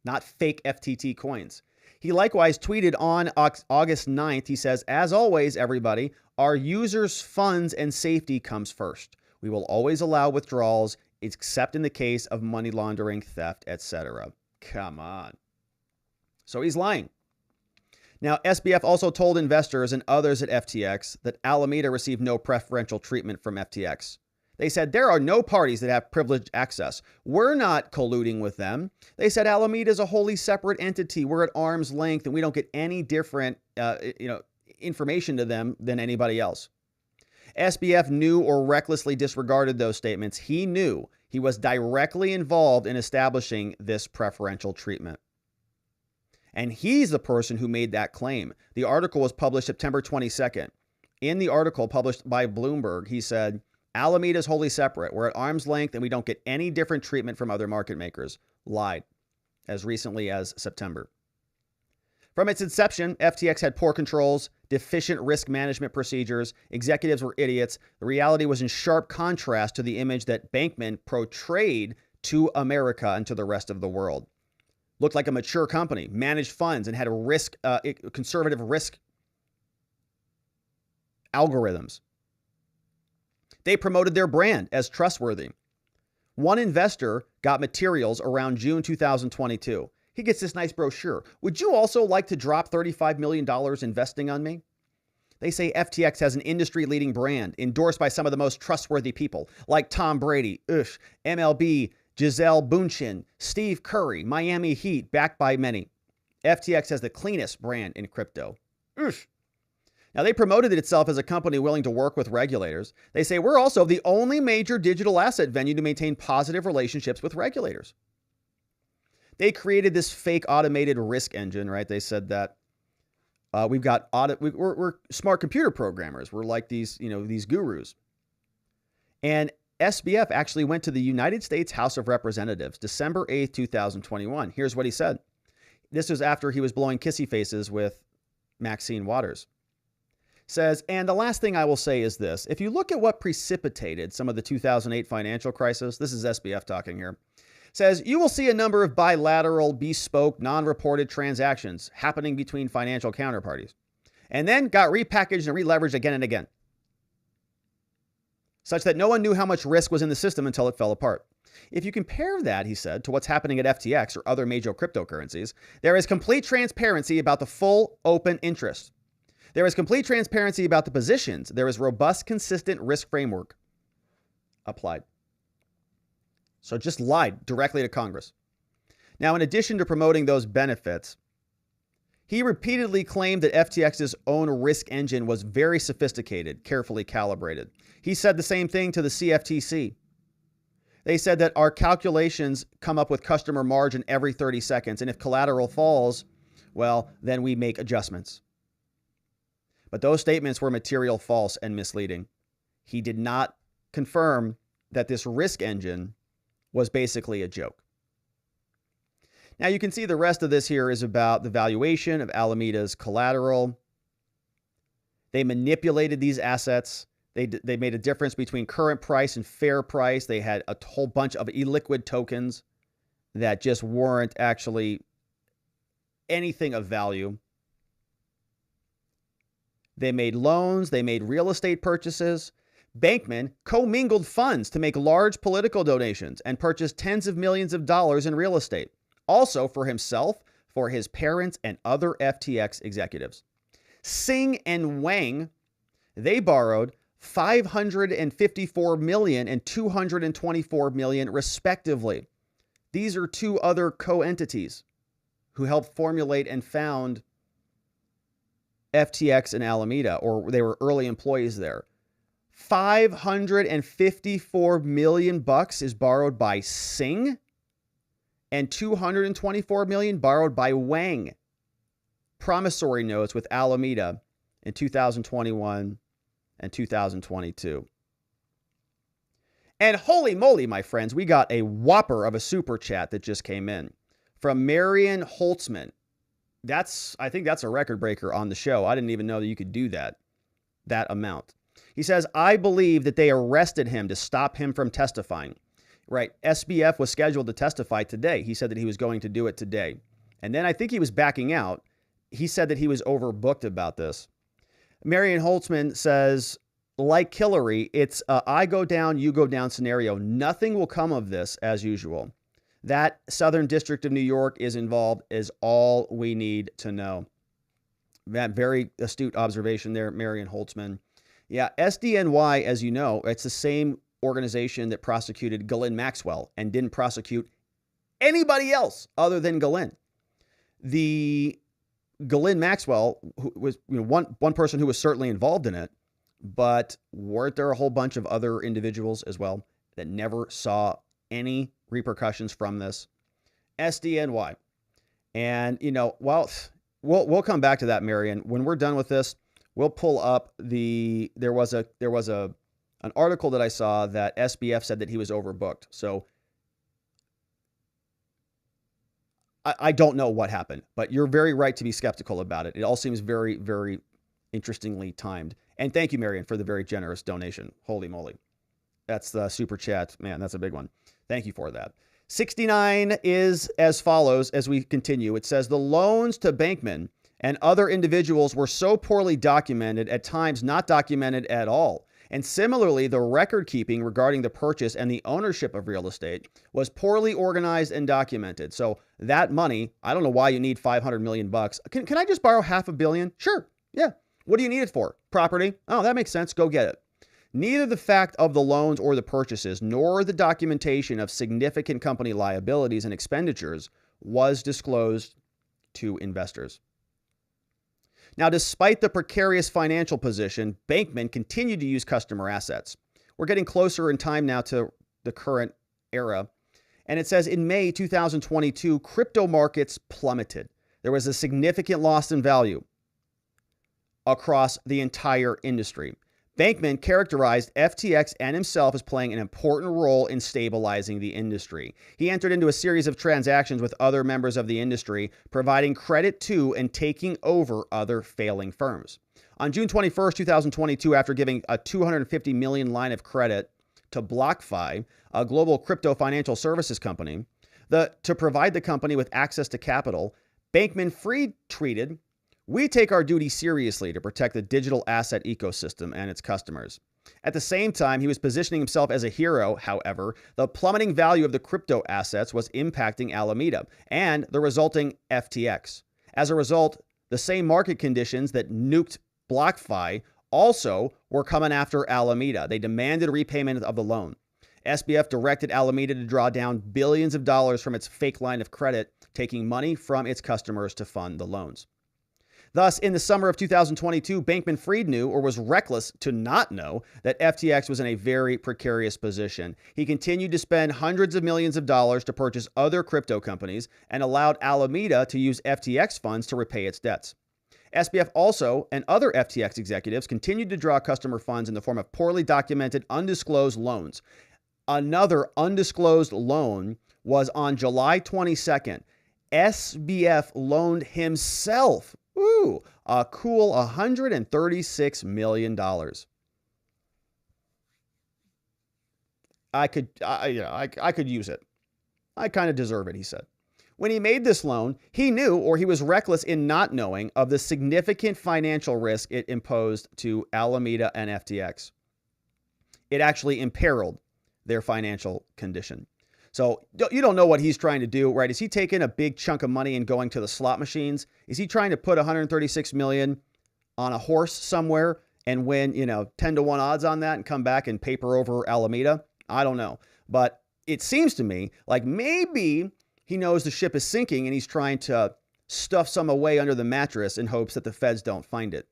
not fake FTT coins. He likewise tweeted on August 9th, he says, as always, everybody, our users' funds and safety comes first. We will always allow withdrawals, except in the case of money laundering, theft, etc. Come on. So he's lying. Now, SBF also told investors and others at FTX that Alameda received no preferential treatment from FTX. They said there are no parties that have privileged access. We're not colluding with them. They said Alameda is a wholly separate entity. We're at arm's length and we don't get any different information to them than anybody else. SBF knew or recklessly disregarded those statements. He knew he was directly involved in establishing this preferential treatment. And he's the person who made that claim. The article was published September 22nd. In the article published by Bloomberg, he said, Alameda is wholly separate. We're at arm's length and we don't get any different treatment from other market makers. Lied as recently as September. From its inception, FTX had poor controls, deficient risk management procedures, executives were idiots. The reality was in sharp contrast to the image that Bankman portrayed to America and to the rest of the world. Looked like a mature company, managed funds, and had a conservative risk algorithms. They promoted their brand as trustworthy. One investor got materials around June 2022. He gets this nice brochure. Would you also like to drop $35 million investing on me? They say FTX has an industry-leading brand endorsed by some of the most trustworthy people like Tom Brady, MLB, Gisele Bündchen, Steve Curry, Miami Heat, backed by many. FTX has the cleanest brand in crypto. Now, they promoted itself as a company willing to work with regulators. They say we're also the only major digital asset venue to maintain positive relationships with regulators. They created this fake automated risk engine, right? They said that we've got we're smart computer programmers. We're like these gurus. And SBF actually went to the United States House of Representatives, December 8th, 2021. Here's what he said. This was after he was blowing kissy faces with Maxine Waters. Says, and the last thing I will say is this. If you look at what precipitated some of the 2008 financial crisis, this is SBF talking here, says you will see a number of bilateral, bespoke, non-reported transactions happening between financial counterparties, and then got repackaged and releveraged again and again, such that no one knew how much risk was in the system until it fell apart. If you compare that, he said, to what's happening at FTX or other major cryptocurrencies, there is complete transparency about the full open interest. There is complete transparency about the positions. There is robust, consistent risk framework applied. So just lied directly to Congress. Now, in addition to promoting those benefits, he repeatedly claimed that FTX's own risk engine was very sophisticated, carefully calibrated. He said the same thing to the CFTC. They said that our calculations come up with customer margin every 30 seconds, and if collateral falls, well, then we make adjustments. But those statements were material false and misleading. He did not confirm that this risk engine was basically a joke. Now you can see the rest of this here is about the valuation of Alameda's collateral. They manipulated these assets. They made a difference between current price and fair price. They had a whole bunch of illiquid tokens that just weren't actually anything of value. They made loans. They made real estate purchases. Bankman commingled funds to make large political donations and purchase tens of millions of dollars in real estate, also for himself, for his parents, and other FTX executives. Singh and Wang, they borrowed $554 million and $224 million respectively. These are two other co-entities who helped formulate and found FTX and Alameda, or they were early employees there. $554 million is borrowed by Singh and $224 million borrowed by Wang. Promissory notes with Alameda in 2021 and 2022. And holy moly, my friends, we got a whopper of a super chat that just came in from Marion Holtzman. I think that's a record breaker on the show. I didn't even know that you could do that amount. He says, I believe that they arrested him to stop him from testifying. Right. SBF was scheduled to testify today. He said that he was going to do it today. And then I think he was backing out. He said that he was overbooked about this. Marion Holtzman says, like Hillary, it's a I go down, you go down scenario. Nothing will come of this as usual. That Southern District of New York is involved is all we need to know. That very astute observation there, Marion Holtzman. Yeah, SDNY, as you know, it's the same organization that prosecuted Ghislaine Maxwell and didn't prosecute anybody else other than Ghislaine. The Ghislaine Maxwell who was one person who was certainly involved in it, but weren't there a whole bunch of other individuals as well that never saw any repercussions from this? SDNY. And, well, we'll come back to that, Marion. When we're done with this, we'll pull up there was an article that I saw that SBF said that he was overbooked. So I don't know what happened, but you're very right to be skeptical about it. It all seems very, very interestingly timed. And thank you, Marion, for the very generous donation. Holy moly. That's the super chat. Man, that's a big one. Thank you for that. 69 is as follows as we continue. It says the loans to Bankman and other individuals were so poorly documented, at times not documented at all. And similarly, the record keeping regarding the purchase and the ownership of real estate was poorly organized and documented. So that money, I don't know why you need $500 million bucks. Can I just borrow $500 million? Sure. Yeah. What do you need it for? Property? Oh, that makes sense. Go get it. Neither the fact of the loans or the purchases, nor the documentation of significant company liabilities and expenditures was disclosed to investors. Now, despite the precarious financial position, Bankman continued to use customer assets. We're getting closer in time now to the current era. And it says in May 2022, crypto markets plummeted. There was a significant loss in value across the entire industry. Bankman characterized FTX and himself as playing an important role in stabilizing the industry. He entered into a series of transactions with other members of the industry, providing credit to and taking over other failing firms. On June 21st, 2022, after giving a $250 million line of credit to BlockFi, a global crypto financial services company, to provide the company with access to capital, Bankman-Fried tweeted, "We take our duty seriously to protect the digital asset ecosystem and its customers." At the same time, he was positioning himself as a hero. However, the plummeting value of the crypto assets was impacting Alameda and the resulting FTX. As a result, the same market conditions that nuked BlockFi also were coming after Alameda. They demanded repayment of the loan. SBF directed Alameda to draw down billions of dollars from its fake line of credit, taking money from its customers to fund the loans. Thus, in the summer of 2022, Bankman-Fried knew, or was reckless to not know, that FTX was in a very precarious position. He continued to spend hundreds of millions of dollars to purchase other crypto companies and allowed Alameda to use FTX funds to repay its debts. SBF also and other FTX executives continued to draw customer funds in the form of poorly documented, undisclosed loans. Another undisclosed loan was on July 22nd. SBF loaned himself a cool $136 million. I could use it. I kind of deserve it, he said. When he made this loan, he knew, or he was reckless in not knowing, of the significant financial risk it imposed to Alameda and FTX. It actually imperiled their financial condition. So you don't know what he's trying to do, right? Is he taking a big chunk of money and going to the slot machines? Is he trying to put $136 million on a horse somewhere and win, 10-1 odds on that and come back and paper over Alameda? I don't know. But it seems to me like maybe he knows the ship is sinking and he's trying to stuff some away under the mattress in hopes that the feds don't find it.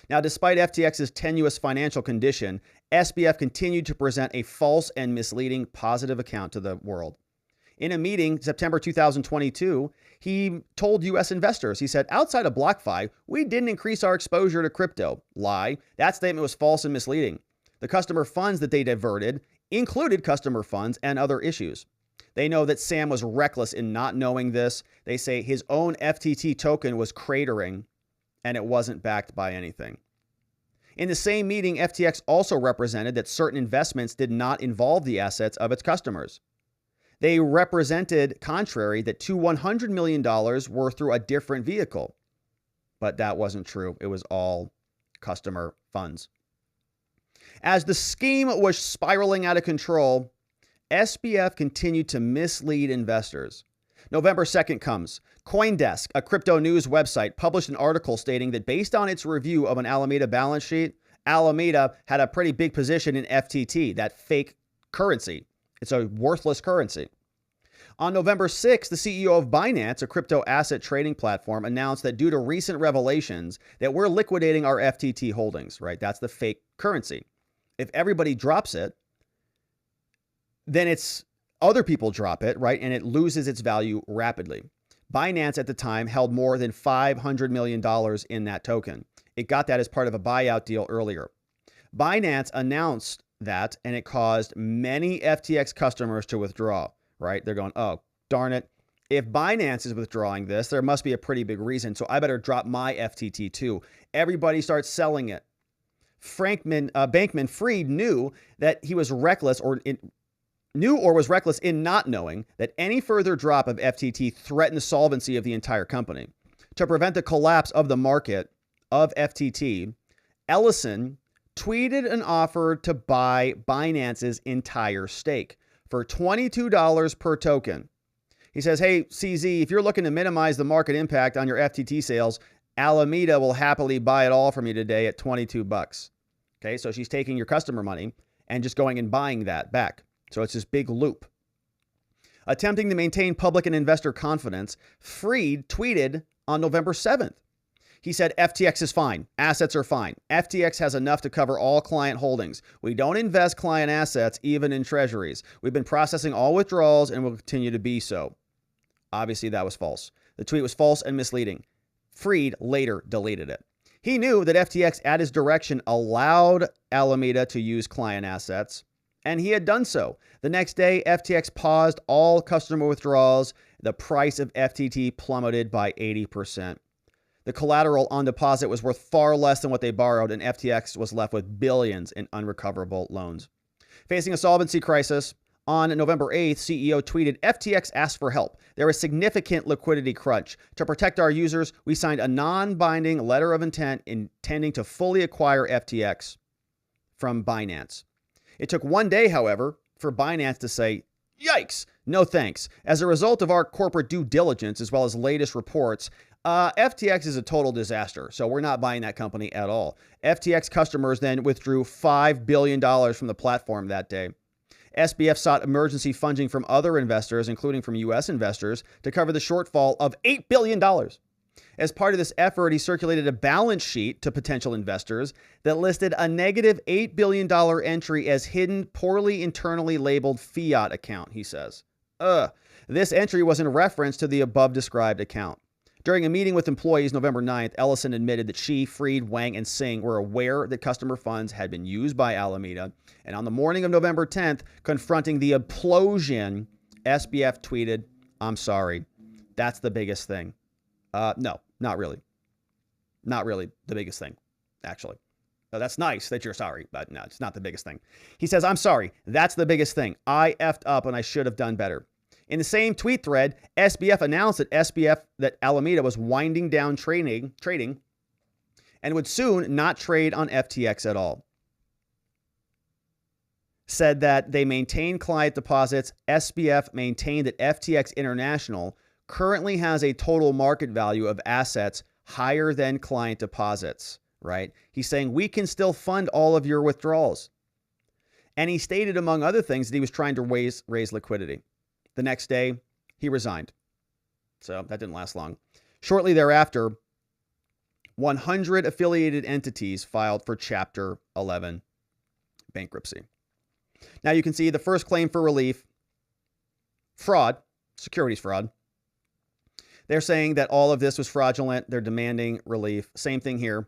Now, despite FTX's tenuous financial condition, SBF continued to present a false and misleading positive account to the world. In a meeting, September 2022, he told U.S. investors, he said, outside of BlockFi, we didn't increase our exposure to crypto. Lie. That statement was false and misleading. The customer funds that they diverted included customer funds and other issues. They know that Sam was reckless in not knowing this. They say his own FTT token was cratering and it wasn't backed by anything. In the same meeting, FTX also represented that certain investments did not involve the assets of its customers. They represented contrary that two $100 million were through a different vehicle. But that wasn't true. It was all customer funds. As the scheme was spiraling out of control, SBF continued to mislead investors. November 2nd comes. CoinDesk, a crypto news website, published an article stating that based on its review of an Alameda balance sheet, Alameda had a pretty big position in FTT, that fake currency. It's a worthless currency. On November 6th, the CEO of Binance, a crypto asset trading platform, announced that due to recent revelations that we're liquidating our FTT holdings, right? That's the fake currency. If everybody drops it, then it's other people drop it, right? And it loses its value rapidly. Binance at the time held more than $500 million in that token. It got that as part of a buyout deal earlier. Binance announced that, and it caused many FTX customers to withdraw, right? They're going, oh, darn it. If Binance is withdrawing this, there must be a pretty big reason, so I better drop my FTT too. Everybody starts selling it. Bankman-Fried knew that he was reckless or was reckless in not knowing that any further drop of FTT threatened the solvency of the entire company. To prevent the collapse of the market of FTT, Ellison tweeted an offer to buy Binance's entire stake for $22 per token. He says, hey, CZ, if you're looking to minimize the market impact on your FTT sales, Alameda will happily buy it all from you today at $22. Okay, so she's taking your customer money and just going and buying that back. So it's this big loop. Attempting to maintain public and investor confidence, Fried tweeted on November 7th. He said, FTX is fine. Assets are fine. FTX has enough to cover all client holdings. We don't invest client assets, even in treasuries. We've been processing all withdrawals and will continue to be so. Obviously, that was false. The tweet was false and misleading. Fried later deleted it. He knew that FTX at his direction allowed Alameda to use client assets, and he had done so. The next day, FTX paused all customer withdrawals. The price of FTT plummeted by 80%. The collateral on deposit was worth far less than what they borrowed, and FTX was left with billions in unrecoverable loans. Facing a solvency crisis, on November 8th, CEO tweeted, FTX asked for help. There is significant liquidity crunch. To protect our users, we signed a non-binding letter of intent intending to fully acquire FTX from Binance. It took one day, however, for Binance to say, yikes, no thanks. As a result of our corporate due diligence, as well as latest reports, FTX is a total disaster, so we're not buying that company at all. FTX customers then withdrew $5 billion from the platform that day. SBF sought emergency funding from other investors, including from U.S. investors, to cover the shortfall of $8 billion. As part of this effort, he circulated a balance sheet to potential investors that listed a negative $8 billion entry as hidden, poorly internally labeled fiat account, he says. This entry was in reference to the above described account. During a meeting with employees November 9th, Ellison admitted that she, Fried, Wang, and Singh were aware that customer funds had been used by Alameda. And on the morning of November 10th, confronting the implosion, SBF tweeted, I'm sorry. That's the biggest thing. No, not really. Not really the biggest thing, actually. That's nice that you're sorry, but no, it's not the biggest thing. He says, I'm sorry. That's the biggest thing. I effed up and I should have done better. In the same tweet thread, SBF announced that Alameda was winding down trading and would soon not trade on FTX at all. Said that they maintain client deposits. SBF maintained that FTX International currently has a total market value of assets higher than client deposits, right? He's saying we can still fund all of your withdrawals. And he stated, among other things, that he was trying to raise liquidity. The next day, he resigned. So that didn't last long. Shortly thereafter, 100 affiliated entities filed for Chapter 11 bankruptcy. Now you can see the first claim for relief, fraud, securities fraud. They're saying that all of this was fraudulent. They're demanding relief. Same thing here.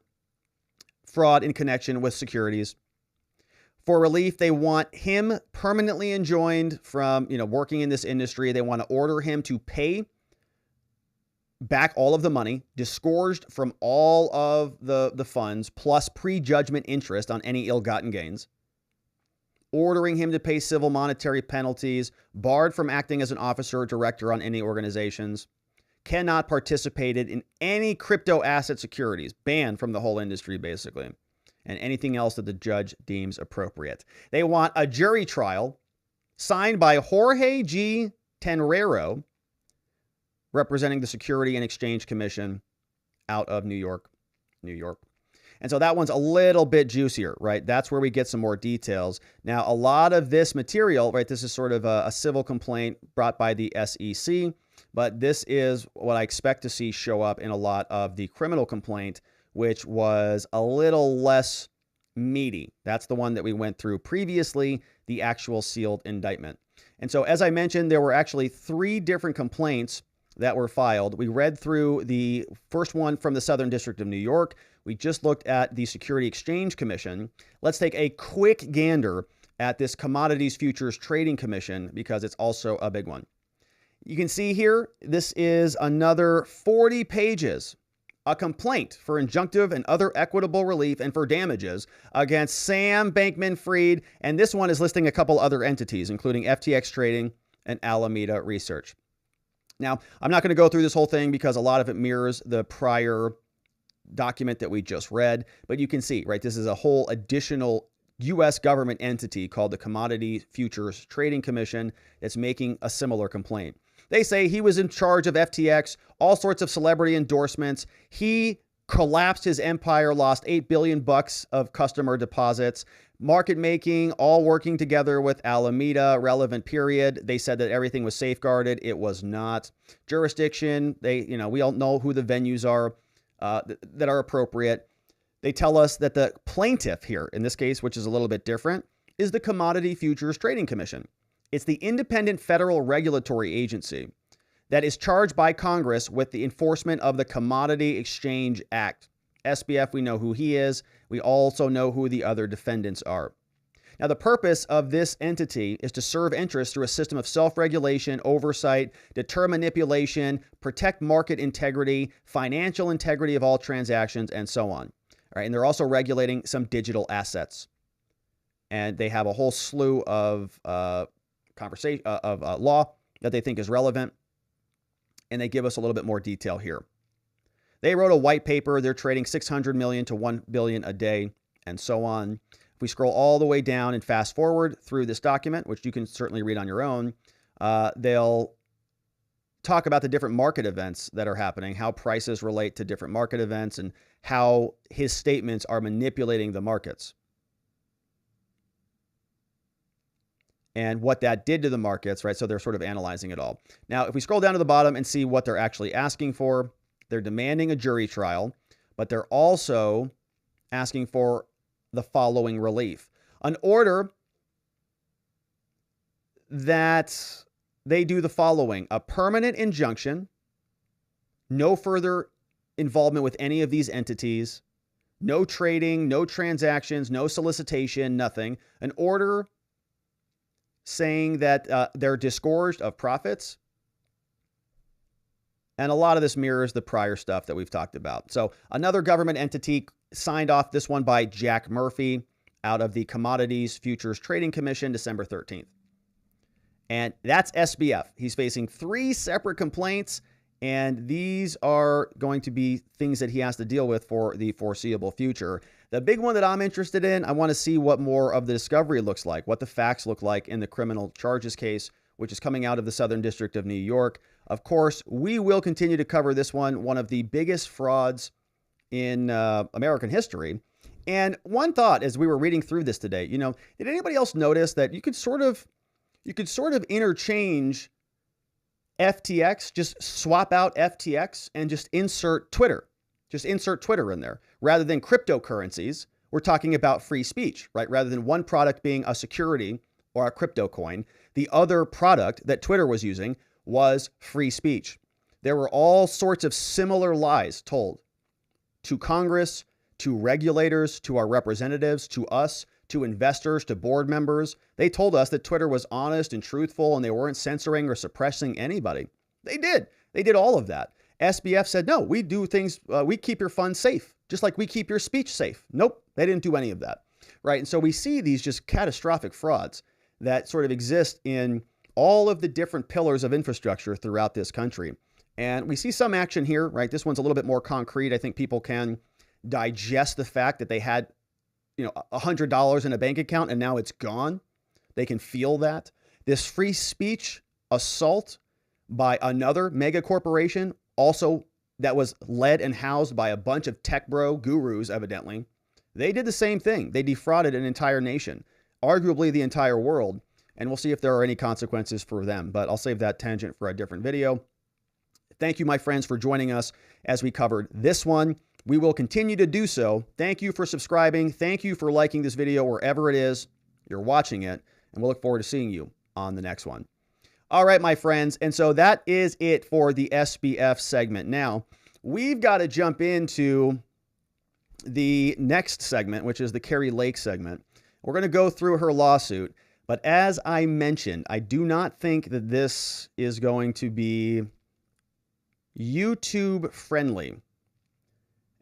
Fraud in connection with securities. For relief, they want him permanently enjoined from, working in this industry. They want to order him to pay back all of the money, disgorged from all of the funds, plus prejudgment interest on any ill-gotten gains. ordering him to pay civil monetary penalties, barred from acting as an officer or director on any organizations, cannot participate in any crypto asset securities, banned from the whole industry basically, and anything else that the judge deems appropriate. They want a jury trial signed by Jorge G. Tenrero, representing the Securities and Exchange Commission out of New York. And so that one's a little bit juicier, right? That's where we get some more details. Now, a lot of this material, right, this is sort of a civil complaint brought by the SEC, but this is what I expect to see show up in a lot of the criminal complaint, which was a little less meaty. That's the one that we went through previously, the actual sealed indictment. And so, as I mentioned, there were actually 3 different complaints that were filed. We read through the first one from the Southern District of New York. We just looked at the Securities Exchange Commission. Let's take a quick gander at this Commodities Futures Trading Commission because it's also a big one. You can see here, this is another 40 pages, a complaint for injunctive and other equitable relief and for damages against Sam Bankman-Fried, and this one is listing a couple other entities, including FTX Trading and Alameda Research. Now, I'm not going to go through this whole thing because a lot of it mirrors the prior document that we just read, but you can see, right, this is a whole additional U.S. government entity called the Commodities Futures Trading Commission that's making a similar complaint. They say he was in charge of FTX, all sorts of celebrity endorsements. He collapsed his empire, lost $8 billion of customer deposits, market making, all working together with Alameda, relevant period. They said that everything was safeguarded. It was not. Jurisdiction, we all know who the venues are that are appropriate. They tell us that the plaintiff here, in this case, which is a little bit different, is the Commodity Futures Trading Commission. It's the independent federal regulatory agency that is charged by Congress with the enforcement of the Commodity Exchange Act. SBF, we know who he is. We also know who the other defendants are. Now, the purpose of this entity is to serve interests through a system of self-regulation, oversight, deter manipulation, protect market integrity, financial integrity of all transactions, and so on. All right, and they're also regulating some digital assets. And they have a whole slew of law that they think is relevant. And they give us a little bit more detail here. They wrote a white paper. They're trading 600 million to 1 billion a day and so on. If we scroll all the way down and fast forward through this document, which you can certainly read on your own, they'll talk about the different market events that are happening, how prices relate to different market events, and how his statements are manipulating the markets. And what that did to the markets, right? So they're sort of analyzing it all. Now, if we scroll down to the bottom and see what they're actually asking for, they're demanding a jury trial, but they're also asking for the following relief. An order that they do the following: a permanent injunction, no further involvement with any of these entities, no trading, no transactions, no solicitation, nothing. An order saying that they're disgorged of profits. And a lot of this mirrors the prior stuff that we've talked about. So another government entity signed off this one by Jack Murphy out of the Commodities Futures Trading Commission, December 13th. And that's SBF. He's facing 3 separate complaints, and these are going to be things that he has to deal with for the foreseeable future. The big one that I'm interested in, I want to see what more of the discovery looks like, what the facts look like in the criminal charges case, which is coming out of the Southern District of New York. Of course, we will continue to cover this one of the biggest frauds in American history. And one thought as we were reading through this today, did anybody else notice that you could sort of interchange FTX, just swap out FTX and just insert Twitter. Just insert Twitter in there. Rather than cryptocurrencies, we're talking about free speech, right? Rather than one product being a security or a crypto coin, the other product that Twitter was using was free speech. There were all sorts of similar lies told to Congress, to regulators, to our representatives, to us, to investors, to board members. They told us that Twitter was honest and truthful and they weren't censoring or suppressing anybody. They did. They did all of that. SBF said, no, we do things, we keep your funds safe, just like we keep your speech safe. Nope, they didn't do any of that. right? And so we see these just catastrophic frauds that sort of exist in all of the different pillars of infrastructure throughout this country. And we see some action here, right? This one's a little bit more concrete. I think people can digest the fact that they had, $100 in a bank account and now it's gone. They can feel that. This free speech assault by another mega corporation, also that was led and housed by a bunch of tech bro gurus, evidently. They did the same thing. They defrauded an entire nation, arguably the entire world. And we'll see if there are any consequences for them. But I'll save that tangent for a different video. Thank you, my friends, for joining us as we covered this one. We will continue to do so. Thank you for subscribing. Thank you for liking this video wherever it is you're watching it. And we'll look forward to seeing you on the next one. All right, my friends. And so that is it for the SBF segment. Now, we've got to jump into the next segment, which is the Kari Lake segment. We're going to go through her lawsuit. But as I mentioned, I do not think that this is going to be YouTube friendly.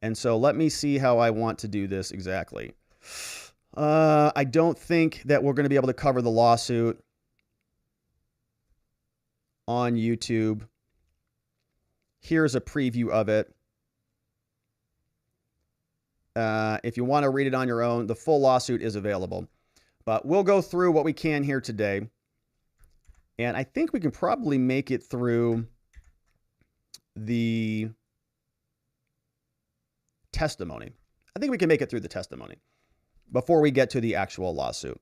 And so let me see how I want to do this exactly. I don't think that we're going to be able to cover the lawsuit on YouTube. Here's a preview of it. If you want to read it on your own, the full lawsuit is available. But we'll go through what we can here today. And I think we can probably make it through the testimony. I think we can make it through the testimony before we get to the actual lawsuit.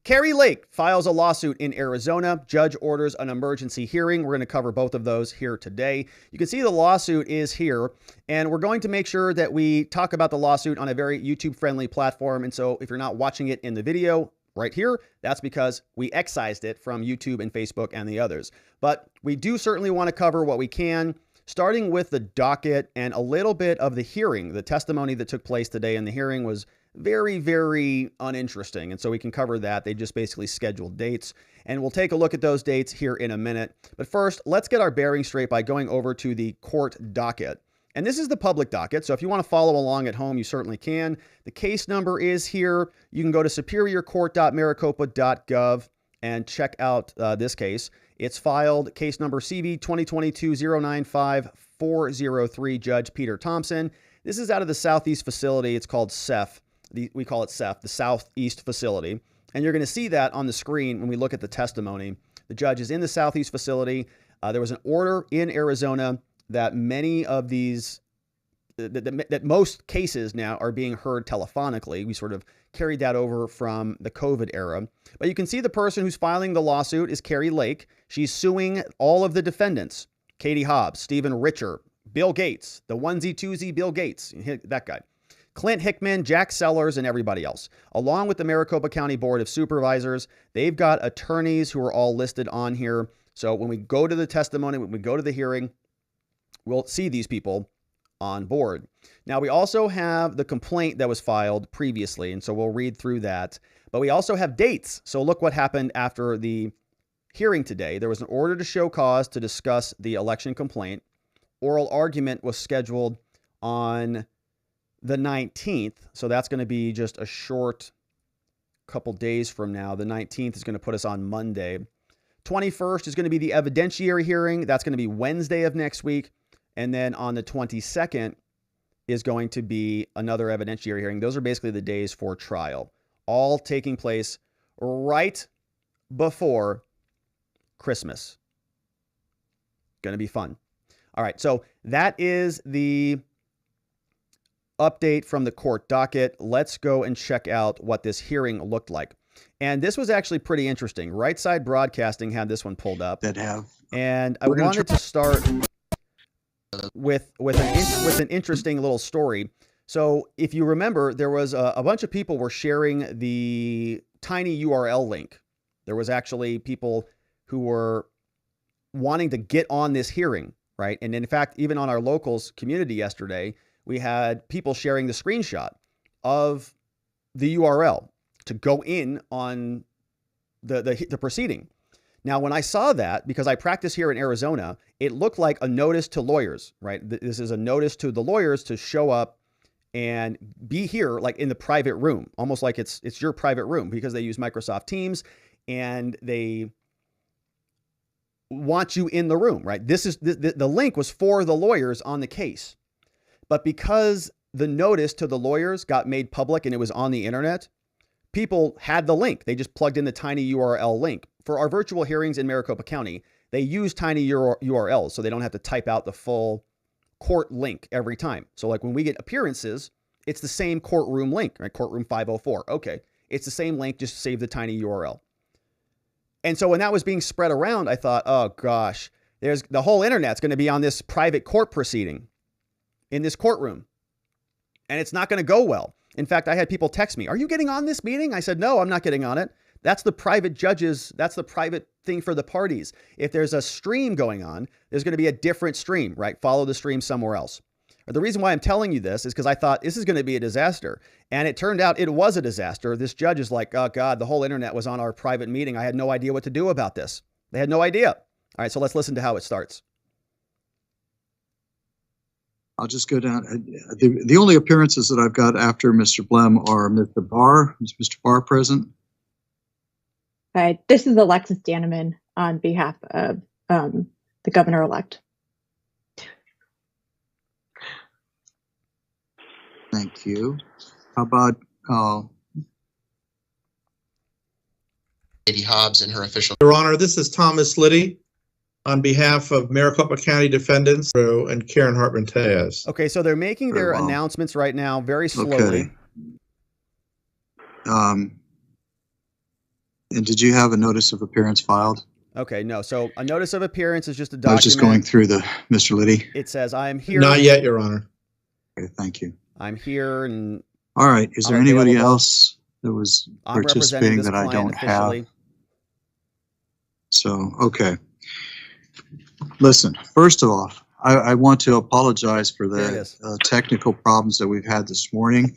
Kari Lake files a lawsuit in Arizona. Judge orders an emergency hearing. We're going to cover both of those here today. You can see the lawsuit is here, and we're going to make sure that we talk about the lawsuit on a very YouTube-friendly platform. And so if you're not watching it in the video right here, that's because we excised it from YouTube and Facebook and the others. But we do certainly want to cover what we can, starting with the docket and a little bit of the hearing. The testimony that took place today in the hearing was very, very uninteresting. And so we can cover that. They just basically scheduled dates. And we'll take a look at those dates here in a minute. But first, let's get our bearings straight by going over to the court docket. And this is the public docket. So if you want to follow along at home, you certainly can. The case number is here. You can go to superiorcourt.maricopa.gov and check out this case. It's filed case number CV 2022-095-403, Judge Peter Thompson. This is out of the Southeast facility. It's called CEF. We call it CEF, the Southeast facility. And you're going to see that on the screen when we look at the testimony. The judge is in the Southeast facility. There was an order in Arizona that many of these, that most cases now are being heard telephonically. We sort of carried that over from the COVID era. But you can see the person who's filing the lawsuit is Kari Lake. She's suing all of the defendants: Katie Hobbs, Stephen Richer, Bill Gates, the onesie-twosie Bill Gates, that guy, Clint Hickman, Jack Sellers, and everybody else, along with the Maricopa County Board of Supervisors. They've got attorneys who are all listed on here. So when we go to the testimony, when we go to the hearing, we'll see these people on board. Now, we also have the complaint that was filed previously, and so we'll read through that. But we also have dates. So look what happened after the hearing today. There was an order to show cause to discuss the election complaint. Oral argument was scheduled on the 19th. So that's going to be just a short couple days from now. The 19th is going to put us on Monday. 21st is going to be the evidentiary hearing. That's going to be Wednesday of next week. And then on the 22nd is going to be another evidentiary hearing. Those are basically the days for trial, all taking place right before Christmas. Going to be fun. All right, so that is the update from the court docket. Let's go and check out what this hearing looked like. And this was actually pretty interesting. Right Side Broadcasting had this one pulled up. And I wanted to start with an interesting little story. So if you remember, there was a bunch of people were sharing the tiny URL link. There was actually people who were wanting to get on this hearing, right? And in fact, even on our locals community yesterday, we had people sharing the screenshot of the URL to go in on the proceeding. Now, when I saw that, because I practice here in Arizona, it looked like a notice to lawyers, right? This is a notice to the lawyers to show up and be here like in the private room, almost like it's your private room, because they use Microsoft Teams and they want you in the room, right? This is the link was for the lawyers on the case. But because the notice to the lawyers got made public and it was on the internet, people had the link. They just plugged in the tiny URL link. For our virtual hearings in Maricopa County, they use tiny URLs so they don't have to type out the full court link every time. So like when we get appearances, it's the same courtroom link, right? Courtroom 504. Okay. It's the same link, just save the tiny URL. And so when that was being spread around, I thought, oh gosh, there's the whole internet's going to be on this private court proceeding in this courtroom. And it's not going to go well. In fact, I had people text me, are you getting on this meeting? I said, no, I'm not getting on it. That's the private judges. That's the private thing for the parties. If there's a stream going on, there's going to be a different stream, right? Follow the stream somewhere else. The reason why I'm telling you this is because I thought this is going to be a disaster. And it turned out it was a disaster. This judge is like, oh God, the whole internet was on our private meeting. I had no idea what to do about this. They had no idea. All right, so let's listen to how it starts. I'll just go down. The only appearances that I've got after Mr. Blem are Mr. Barr. Is Mr. Barr present? Hi, this is Alexis Daneman on behalf of the governor-elect. Thank you. How about Katie Hobbs and her official. Your Honor, this is Thomas Liddy on behalf of Maricopa County defendants and Karen Hartman-Tellez. Okay, so they're making their announcements right now very slowly. Okay. And did you have a notice of appearance filed? Okay, no. So a notice of appearance is just a document. I was just going through the Mr. Liddy. It says, I am here. Not yet, Your Honor. Okay, thank you. I'm here and all right. Is there anybody else that was I'm participating that I client don't officially. have? So, okay. Listen, first of all, I want to apologize for the technical problems that we've had this morning.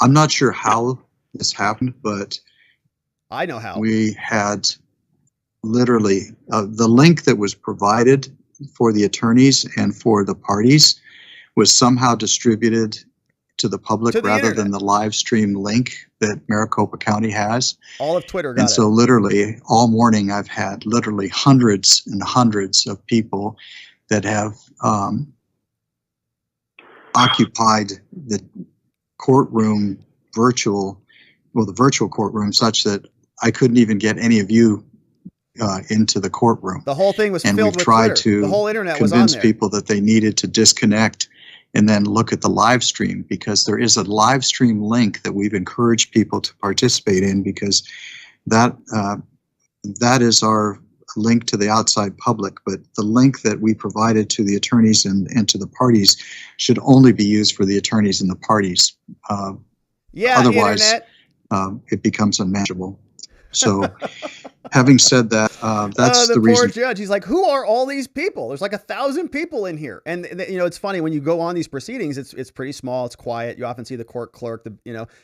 I'm not sure how this happened, but I know how. We had literally the link that was provided for the attorneys and for the parties was somehow distributed to the public rather internet. than the live stream link that Maricopa County has. All of Twitter got and so literally all morning I've had literally hundreds and hundreds of people that have occupied the courtroom the virtual courtroom such that I couldn't even get any of you into the courtroom. The whole thing was and filled we've with tried Twitter. to the whole internet was on convince there. people that they needed to disconnect and then look at the live stream, because there is a live stream link that we've encouraged people to participate in, because that is our link to the outside public. But the link that we provided to the attorneys and to the parties should only be used for the attorneys and the parties. Otherwise, internet. It becomes unmanageable. So having said that, that's the poor reason. judge. He's like, who are all these people? There's like 1,000 people in here. And it's funny when you go on these proceedings, it's pretty small. It's quiet. You often see the court clerk,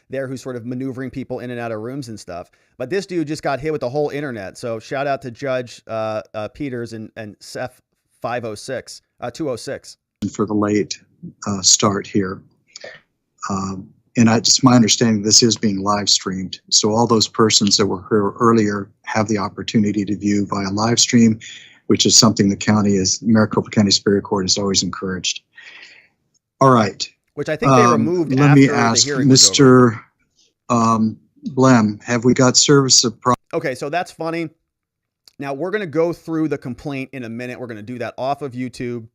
there who's sort of maneuvering people in and out of rooms and stuff. But this dude just got hit with the whole internet. So shout out to Judge Peters and Seth 206. For the late start here. And it's my understanding this is being live streamed. So all those persons that were here earlier have the opportunity to view via live stream, which is something the Maricopa County Superior Court has always encouraged. All right. Which I think they removed let after me ask the hearing was over. Mr. Blem, have we got service of Okay, so that's funny. Now we're going to go through the complaint in a minute. We're going to do that off of YouTube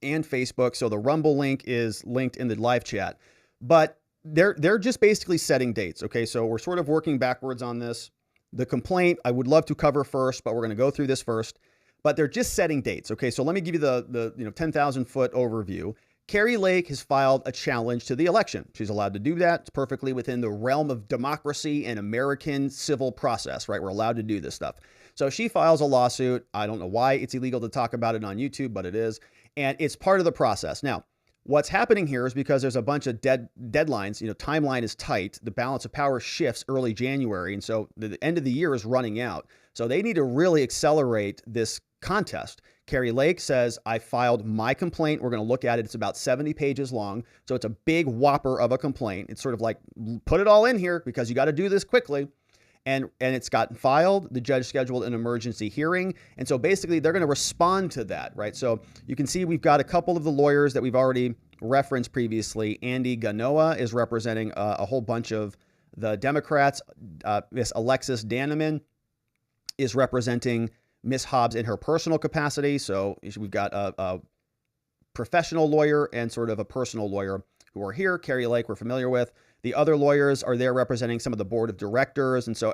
and Facebook. So the Rumble link is linked in the live chat. But they're just basically setting dates. Okay, so we're sort of working backwards on this. The complaint I would love to cover first, but we're going to go through this first. But they're just setting dates. Okay, so let me give you the 10,000 foot overview. Kari Lake has filed a challenge to the election. She's allowed to do that. It's perfectly within the realm of democracy and American civil process, right? We're allowed to do this stuff. So she files a lawsuit. I don't know why it's illegal to talk about it on YouTube, but it is. And it's part of the process. Now, what's happening here is because there's a bunch of deadlines, timeline is tight. The balance of power shifts early January. And so the end of the year is running out. So they need to really accelerate this contest. Kari Lake says, I filed my complaint. We're going to look at it. It's about 70 pages long. So it's a big whopper of a complaint. It's sort of like, put it all in here because you got to do this quickly. And it's gotten filed. The judge scheduled an emergency hearing. And so basically they're going to respond to that, right? So you can see we've got a couple of the lawyers that we've already referenced previously. Andy Gouveia is representing a whole bunch of the Democrats. Miss Alexis Damien is representing Miss Hobbs in her personal capacity. So we've got a professional lawyer and sort of a personal lawyer who are here. Kari Lake we're familiar with. The other lawyers are there representing some of the board of directors. And so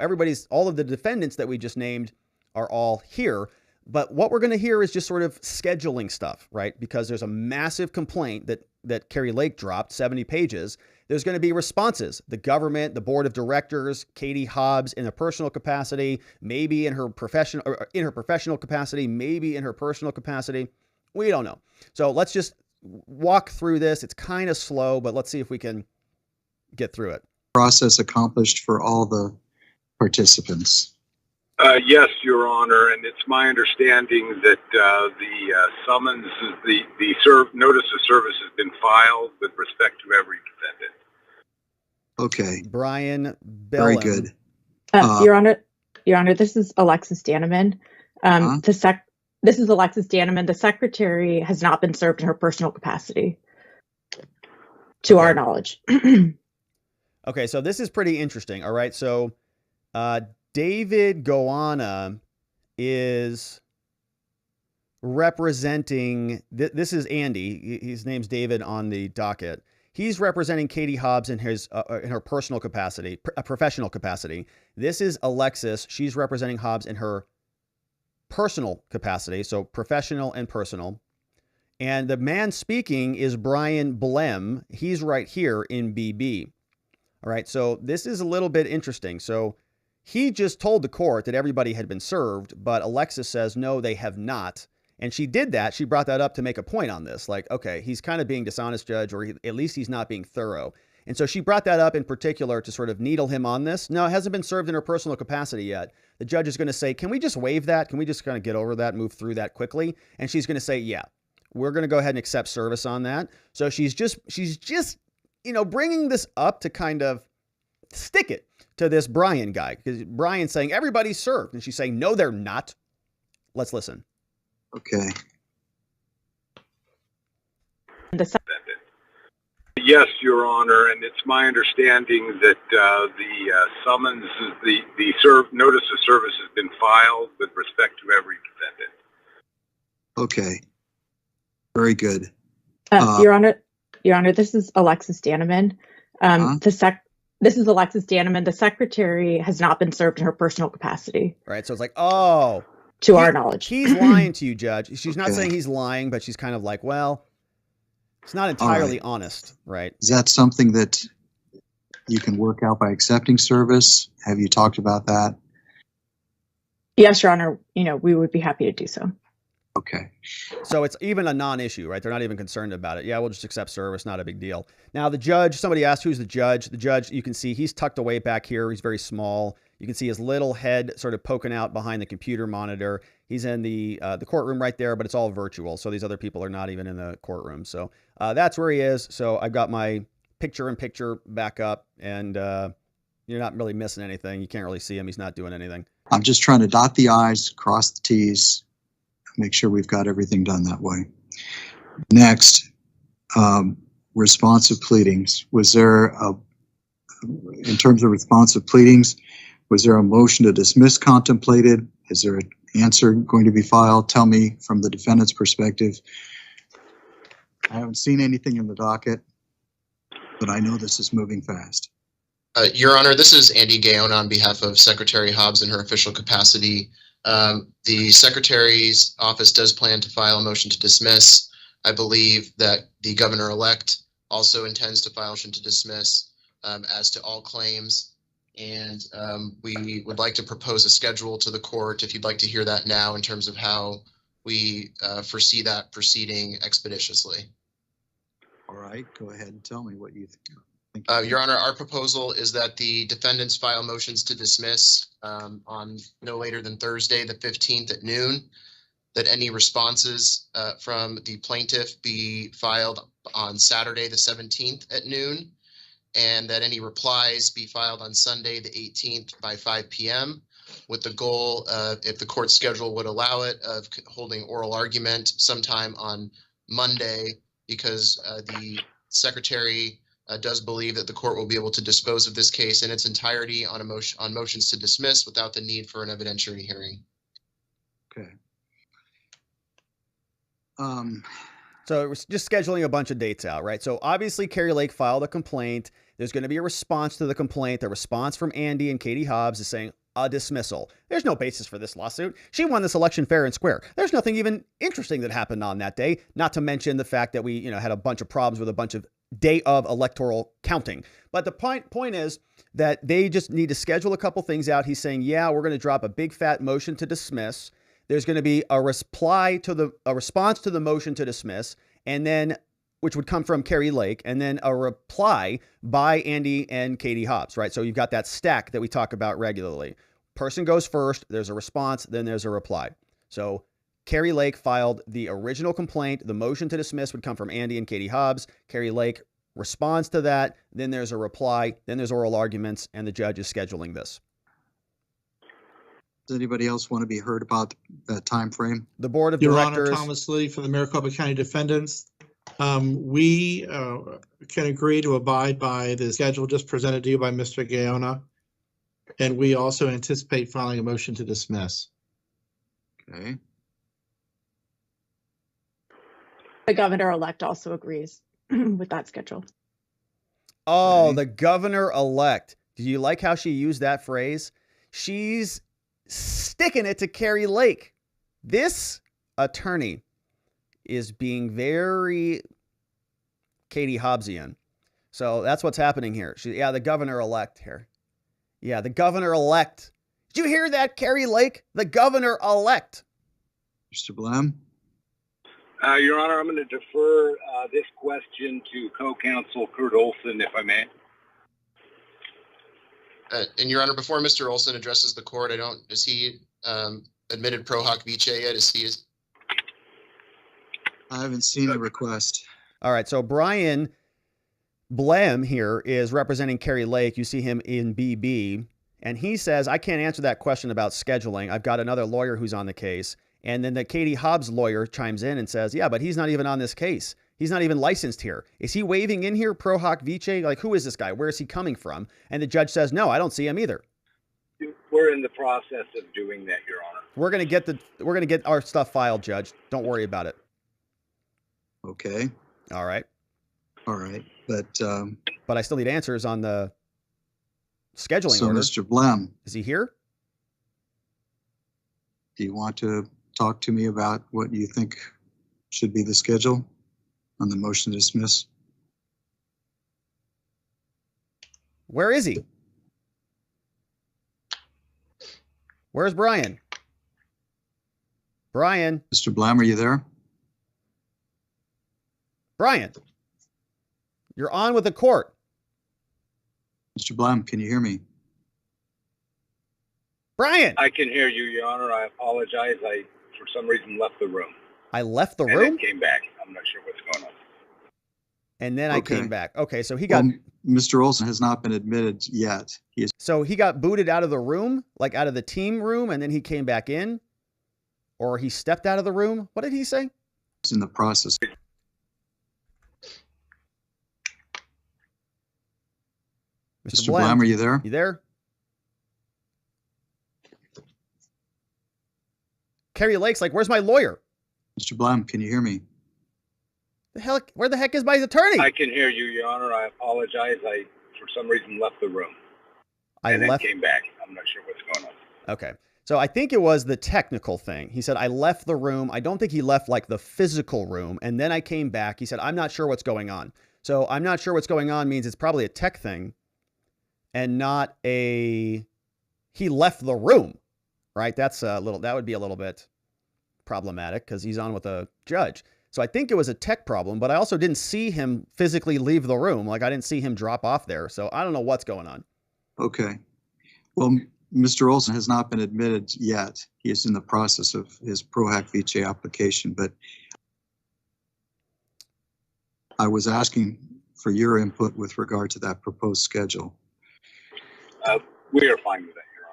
all of the defendants that we just named are all here. But what we're going to hear is just sort of scheduling stuff, right? Because there's a massive complaint that Kari Lake dropped, 70 pages. There's going to be responses. The government, the board of directors, Katie Hobbs in a personal capacity, maybe in her professional capacity, maybe in her personal capacity. We don't know. So let's just walk through this. It's kind of slow, but let's see if we can get through it. Process accomplished for all the participants. Yes, Your Honor, and it's my understanding that the summons, the notice of service has been filed with respect to every defendant. Okay. Brian Bellin. Very good. Your Honor, this is Alexis Danneman. This is Alexis Danneman. The secretary has not been served in her personal capacity, to our knowledge. Okay, so this is pretty interesting. All right, so David Gouveia is representing, this is Andy, his name's David on the docket. He's representing Katie Hobbs in her personal capacity, professional capacity. This is Alexis. She's representing Hobbs in her personal capacity, so professional and personal. And the man speaking is Brian Blem. He's right here in BB. All right, so this is a little bit interesting. So he just told the court that everybody had been served, but Alexis says, no, they have not. And she did that. She brought that up to make a point on this. Like, okay, he's kind of being dishonest, judge, or at least he's not being thorough. And so she brought that up in particular to sort of needle him on this. No, it hasn't been served in her personal capacity yet. The judge is going to say, can we just waive that? Can we just kind of get over that, move through that quickly? And she's going to say, yeah, we're going to go ahead and accept service on that. So she's just, bringing this up to kind of stick it to this Brian guy, because Brian's saying everybody's served. And she's saying, no, they're not. Let's listen. Okay. Yes, Your Honor, and it's my understanding that the summons, the notice of service has been filed with respect to every defendant. Okay. Very good. Your Honor, this is Alexis Danneman. This is Alexis Danneman. The secretary has not been served in her personal capacity. Right. So it's like, oh, to our knowledge, he's lying to you, Judge. She's not saying he's lying, but she's kind of like, well, it's not entirely honest, right? Is that something that you can work out by accepting service? Have you talked about that? Yes, Your Honor. We would be happy to do so. Okay. So it's even a non-issue, right? They're not even concerned about it. Yeah, we'll just accept service. Not a big deal. Now, the judge, somebody asked who's the judge. The judge, you can see he's tucked away back here. He's very small. You can see his little head sort of poking out behind the computer monitor. He's in the courtroom right there, but it's all virtual. So these other people are not even in the courtroom. So that's where he is. So I've got my picture-in-picture back up, and you're not really missing anything. You can't really see him. He's not doing anything. I'm just trying to dot the I's, cross the T's, make sure we've got everything done that way. Next, responsive pleadings. Was there in terms of responsive pleadings, was there a motion to dismiss contemplated? Is there an answer going to be filed? Tell me from the defendant's perspective. I haven't seen anything in the docket, but I know this is moving fast. Your Honor, this is Andy Gouveia on behalf of Secretary Hobbs in her official capacity. The Secretary's office does plan to file a motion to dismiss. I believe that the governor-elect also intends to file a motion to dismiss as to all claims. And we would like to propose a schedule to the court, if you'd like to hear that now, in terms of how we foresee that proceeding expeditiously. All right, go ahead and tell me what you think. Your Honor, our proposal is that the defendants file motions to dismiss on no later than Thursday, the 15th at noon, that any responses from the plaintiff be filed on Saturday, the 17th at noon, and that any replies be filed on Sunday, the 18th by 5 p.m., with the goal, if the court schedule would allow it, of holding oral argument sometime on Monday, because the Secretary does believe that the court will be able to dispose of this case in its entirety on motions to dismiss without the need for an evidentiary hearing. Okay. So we're just scheduling a bunch of dates out, right? So obviously Kari Lake filed a complaint. There's going to be a response to the complaint. The response from Andy and Katie Hobbs is saying a dismissal. There's no basis for this lawsuit. She won this election fair and square. There's nothing even interesting that happened on that day, not to mention the fact that we, had a bunch of problems with a bunch of day of electoral counting. But the point is that they just need to schedule a couple things out. He's saying, yeah, we're going to drop a big fat motion to dismiss. There's going to be a response to the motion to dismiss, and then which would come from Kari Lake, and then a reply by Andy and Katie Hobbs, right? So you've got that stack that we talk about regularly. Person goes first, there's a response, then there's a reply. So Kari Lake filed the original complaint. The motion to dismiss would come from Andy and Katie Hobbs. Kari Lake responds to that. Then there's a reply. Then there's oral arguments, and the judge is scheduling this. Does anybody else want to be heard about that time frame? The board of Your directors. Honor, Thomas Lee for the Maricopa County defendants. We can agree to abide by the schedule just presented to you by Mr. Gouveia, and we also anticipate filing a motion to dismiss. Okay. The governor-elect also agrees with that schedule. Oh, Okay. the governor-elect. Do you like how she used that phrase? She's sticking it to Kari Lake. This attorney is being very Katie Hobbsian. So that's what's happening here. The governor-elect here. Yeah, the governor-elect. Did you hear that, Kari Lake? The governor-elect. Mr. Blam? Your Honor, I'm going to defer this question to co-counsel Kurt Olson, if I may. And Your Honor, before Mr. Olson addresses the court, is he admitted pro hoc vice yet? I haven't seen the request. All right, so Brian Blam here is representing Kari Lake. You see him in BB, and he says, I can't answer that question about scheduling. I've got another lawyer who's on the case. And then the Katie Hobbs lawyer chimes in and says, yeah, but he's not even on this case. He's not even licensed here. Is he waving in here pro hoc vice? Like, who is this guy? Where is he coming from? And the judge says, no, I don't see him either. We're in the process of doing that, Your Honor. We're gonna get our stuff filed, Judge. Don't worry about it. Okay. All right. All right. But I still need answers on the scheduling So, order. Mr. Blam, Is he here? do you want to talk to me about what you think should be the schedule on the motion to dismiss? Where is he? Where's Brian? Brian. Mr. Blam, are you there? Brian. You're on with the court. Mr. Blam, can you hear me? Brian. I can hear you, Your Honor. I apologize. I, for some reason, left the room. I left the And room? then came back. I'm not sure what's going on. And then I Okay. came back. Okay, so he got Mr. Olson has not been admitted yet. he got booted out of the room, like out of the team room, and then he came back in? Or he stepped out of the room? What did he say? He's in the process. Mr. Blam, are you there? You there? Kari Lake's like, where's my lawyer? Mr. Blam, can you hear me? Where the heck is my attorney? I can hear you, Your Honor. I apologize. I, for some reason, left the room. I and left. then came back. I'm not sure what's going on. Okay. So I think it was the technical thing. He said, I left the room. I don't think he left like the physical room. And then I came back. He said, I'm not sure what's going on. So I'm not sure what's going on means it's probably a tech thing and not he left the room, right? That would be a little bit problematic because he's on with a judge. So I think it was a tech problem, but I also didn't see him physically leave the room. Like I didn't see him drop off there. So I don't know what's going on. Okay. Well, Mr. Olson has not been admitted yet. He is in the process of his Pro Hac Vice application, but I was asking for your input with regard to that proposed schedule. We are fine with that, Your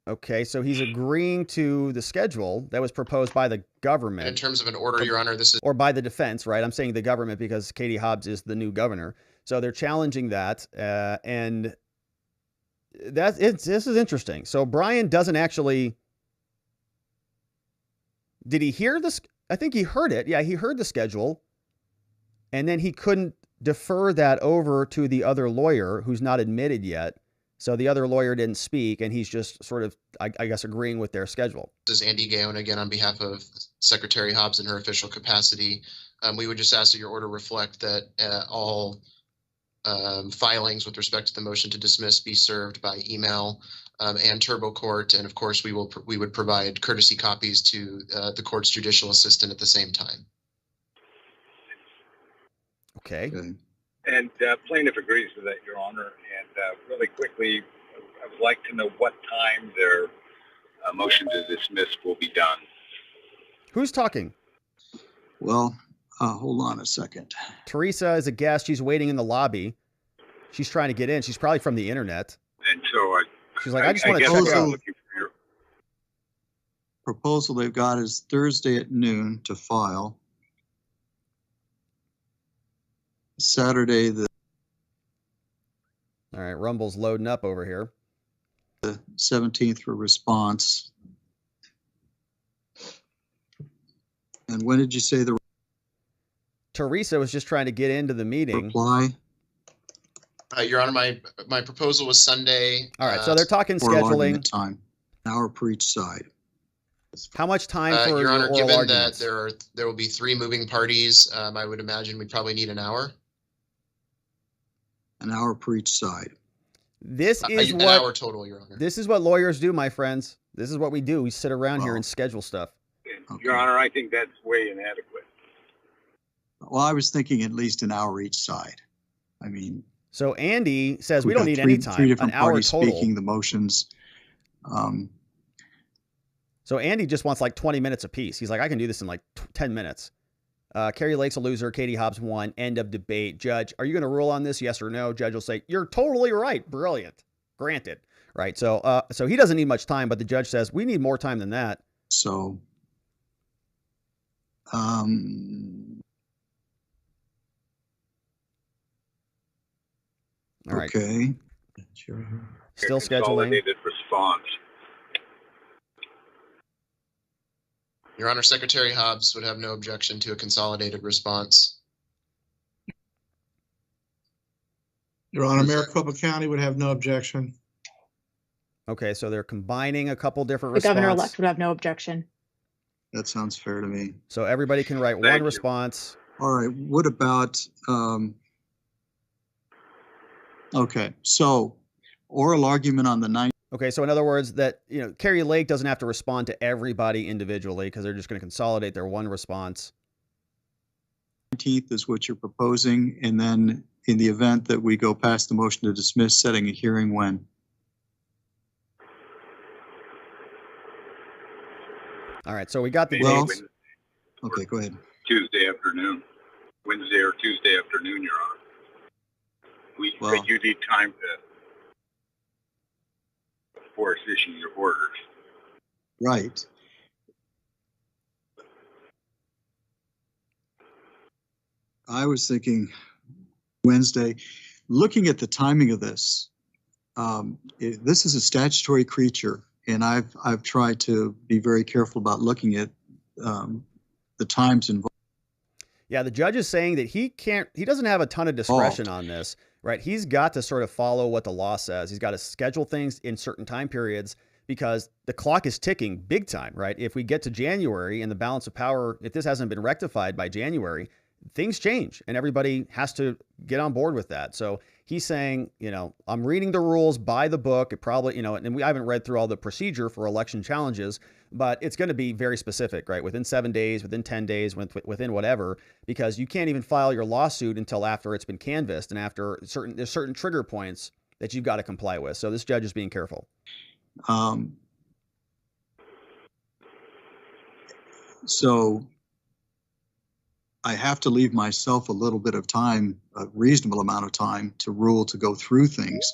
Honor. Okay, so he's agreeing to the schedule that was proposed by the government. In terms of an order, Your Honor, this is or by the defense, right? I'm saying the government because Katie Hobbs is the new governor. So they're challenging that, and this is interesting. So Brian doesn't actually. Did he hear this? I think he heard it. Yeah, he heard the schedule, and then he couldn't defer that over to the other lawyer who's not admitted yet. So the other lawyer didn't speak, and he's just sort of, I guess, agreeing with their schedule. This is Andy Gaona again on behalf of Secretary Hobbs in her official capacity. We would just ask that your order reflect that all filings with respect to the motion to dismiss be served by email and Turbo Court, and of course we would provide courtesy copies to the court's judicial assistant at the same time. Okay. And plaintiff agrees with that, Your Honor. And really quickly, I would like to know what time their motion to dismiss will be done. Who's talking? Well, hold on a second. Teresa is a guest. She's waiting in the lobby. She's trying to get in. She's probably from the internet. And so She's like, I just want to guess check what it I'm out. looking for your Proposal they've got is Thursday at noon to file. Saturday, the All right, Rumble's loading up over here. 17th for response. And when did you say the Teresa was just trying to get into the meeting. reply? Your Honor, my proposal was Sunday. All right, so they're talking Oral scheduling. argument time, an hour per each side. How much time for Your Honor, oral given arguments? that there will be 3 moving parties, I would imagine we'd probably need an hour. An hour per each side. This is An what hour total, Your Honor. this is what lawyers do, my friends. This is what we do. We sit around here Oh. and schedule stuff. Okay. Your Honor, I think that's way inadequate. Well, I was thinking at least an hour each side. I mean, So Andy says we we've don't got need three any time. Three An different hour parties total. speaking the motions. So Andy just wants like 20 minutes apiece. He's like, I can do this in like 10 minutes. Kari Lake's a loser. Katie Hobbs won. End of debate. Judge, are you going to rule on this? Yes or no? Judge will say, you're totally right. Brilliant. Granted. Right. So he doesn't need much time, but the judge says we need more time than that. So, All right. okay. Still scheduling. Consolidated response. Your Honor, Secretary Hobbs would have no objection to a consolidated response. Your Honor, Maricopa County would have no objection. Okay. So they're combining a couple different The governor-elect responses. would have no objection. That sounds fair to me. So everybody can write Thank one you. response. All right. What about, okay. So oral argument on the 9th. Okay, so in other words, that Kari Lake doesn't have to respond to everybody individually because they're just going to consolidate their one response. 19th is what you're proposing, and then in the event that we go past the motion to dismiss, setting a hearing when? All right, so we got the Well- dates. Okay, go ahead. Tuesday afternoon, Wednesday or Tuesday afternoon, Your Honor. Well- You need time to, of course, issue your orders. Right. I was thinking Wednesday. Looking at the timing of this, this is a statutory creature, and I've tried to be very careful about looking at the times involved. Yeah, the judge is saying that he doesn't have a ton of discretion on this, right? He's got to sort of follow what the law says. He's got to schedule things in certain time periods because the clock is ticking big time, right? If we get to January and the balance of power, if this hasn't been rectified by January, things change and everybody has to get on board with that. So he's saying, I'm reading the rules by the book. It probably, and I haven't read through all the procedure for election challenges, but it's going to be very specific, right? Within 7 days, within 10 days, within whatever, because you can't even file your lawsuit until after it's been canvassed and after there's certain trigger points that you've got to comply with. So this judge is being careful. So I have to leave myself a little bit of time, a reasonable amount of time to rule, to go through things.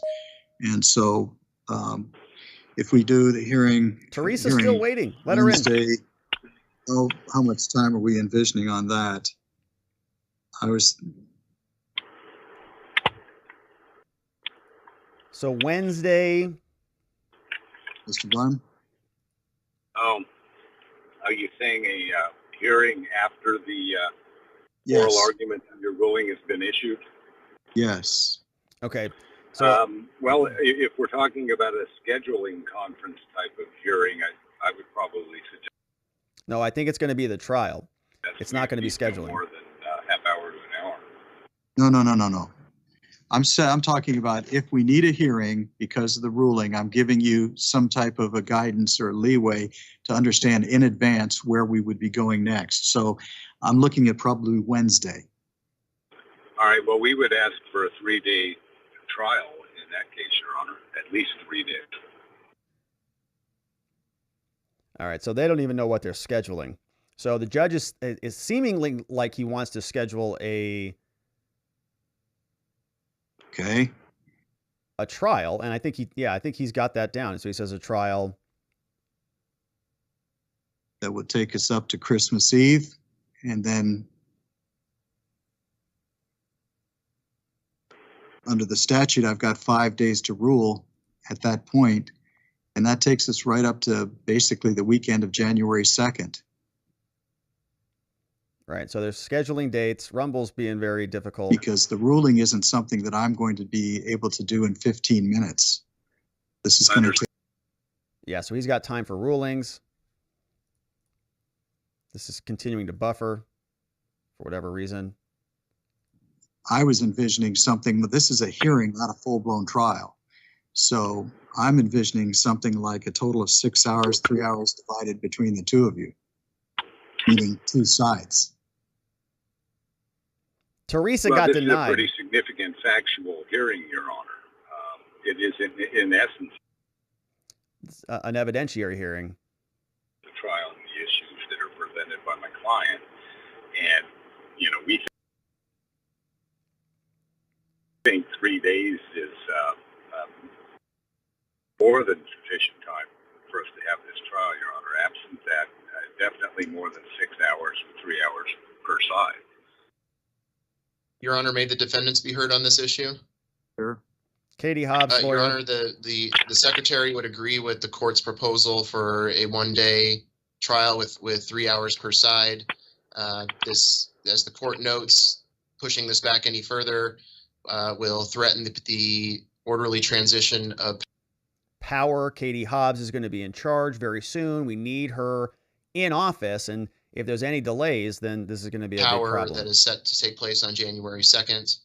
And so if we do the hearing. Teresa's still waiting. Let her in. How much time are we envisioning on that? So Wednesday. Mr. Blum? Are you saying a hearing after the Yes. oral argument and your ruling has been issued? Yes. Okay. So, well, if we're talking about a scheduling conference type of hearing, I would probably suggest. No, I think it's going to be the trial. It's not going to be scheduling. More than half hour to an hour. No. I'm talking about if we need a hearing because of the ruling, I'm giving you some type of a guidance or leeway to understand in advance where we would be going next. So I'm looking at probably Wednesday. All right. Well, we would ask for a 3-day trial in that case, Your Honor, at least 3 days. All right. So they don't even know what they're scheduling. So the judge is seemingly like he wants to schedule a trial, and I think he's got that down. So he says a trial that would take us up to Christmas Eve, and then under the statute, I've got 5 days to rule at that point, and that takes us right up to basically the weekend of January 2nd. Right. So there's scheduling dates. Rumble's being very difficult. Because the ruling isn't something that I'm going to be able to do in 15 minutes. This is going to take. Yeah, so he's got time for rulings. This is continuing to buffer for whatever reason. I was envisioning something, but this is a hearing, not a full-blown trial. So I'm envisioning something like a total of 6 hours, 3 hours divided between the two of you, meaning two sides. Teresa got denied. This is a pretty significant factual hearing, Your Honor. It is, in essence, an evidentiary hearing. The trial and the issues that are presented by my client. And, we think 3 days is more than sufficient time for us to have this trial, Your Honor. Absent that, definitely more than 6 hours, 3 hours per side. Your Honor, may the defendants be heard on this issue? Sure. Katie Hobbs, Your Honor, the Secretary would agree with the court's proposal for a 1-day trial with 3 hours per side. This, as the court notes, pushing this back any further will threaten the orderly transition of power. Katie Hobbs is going to be in charge very soon. We need her in office, and if there's any delays, then this is going to be a big problem. That is set to take place on January 2nd,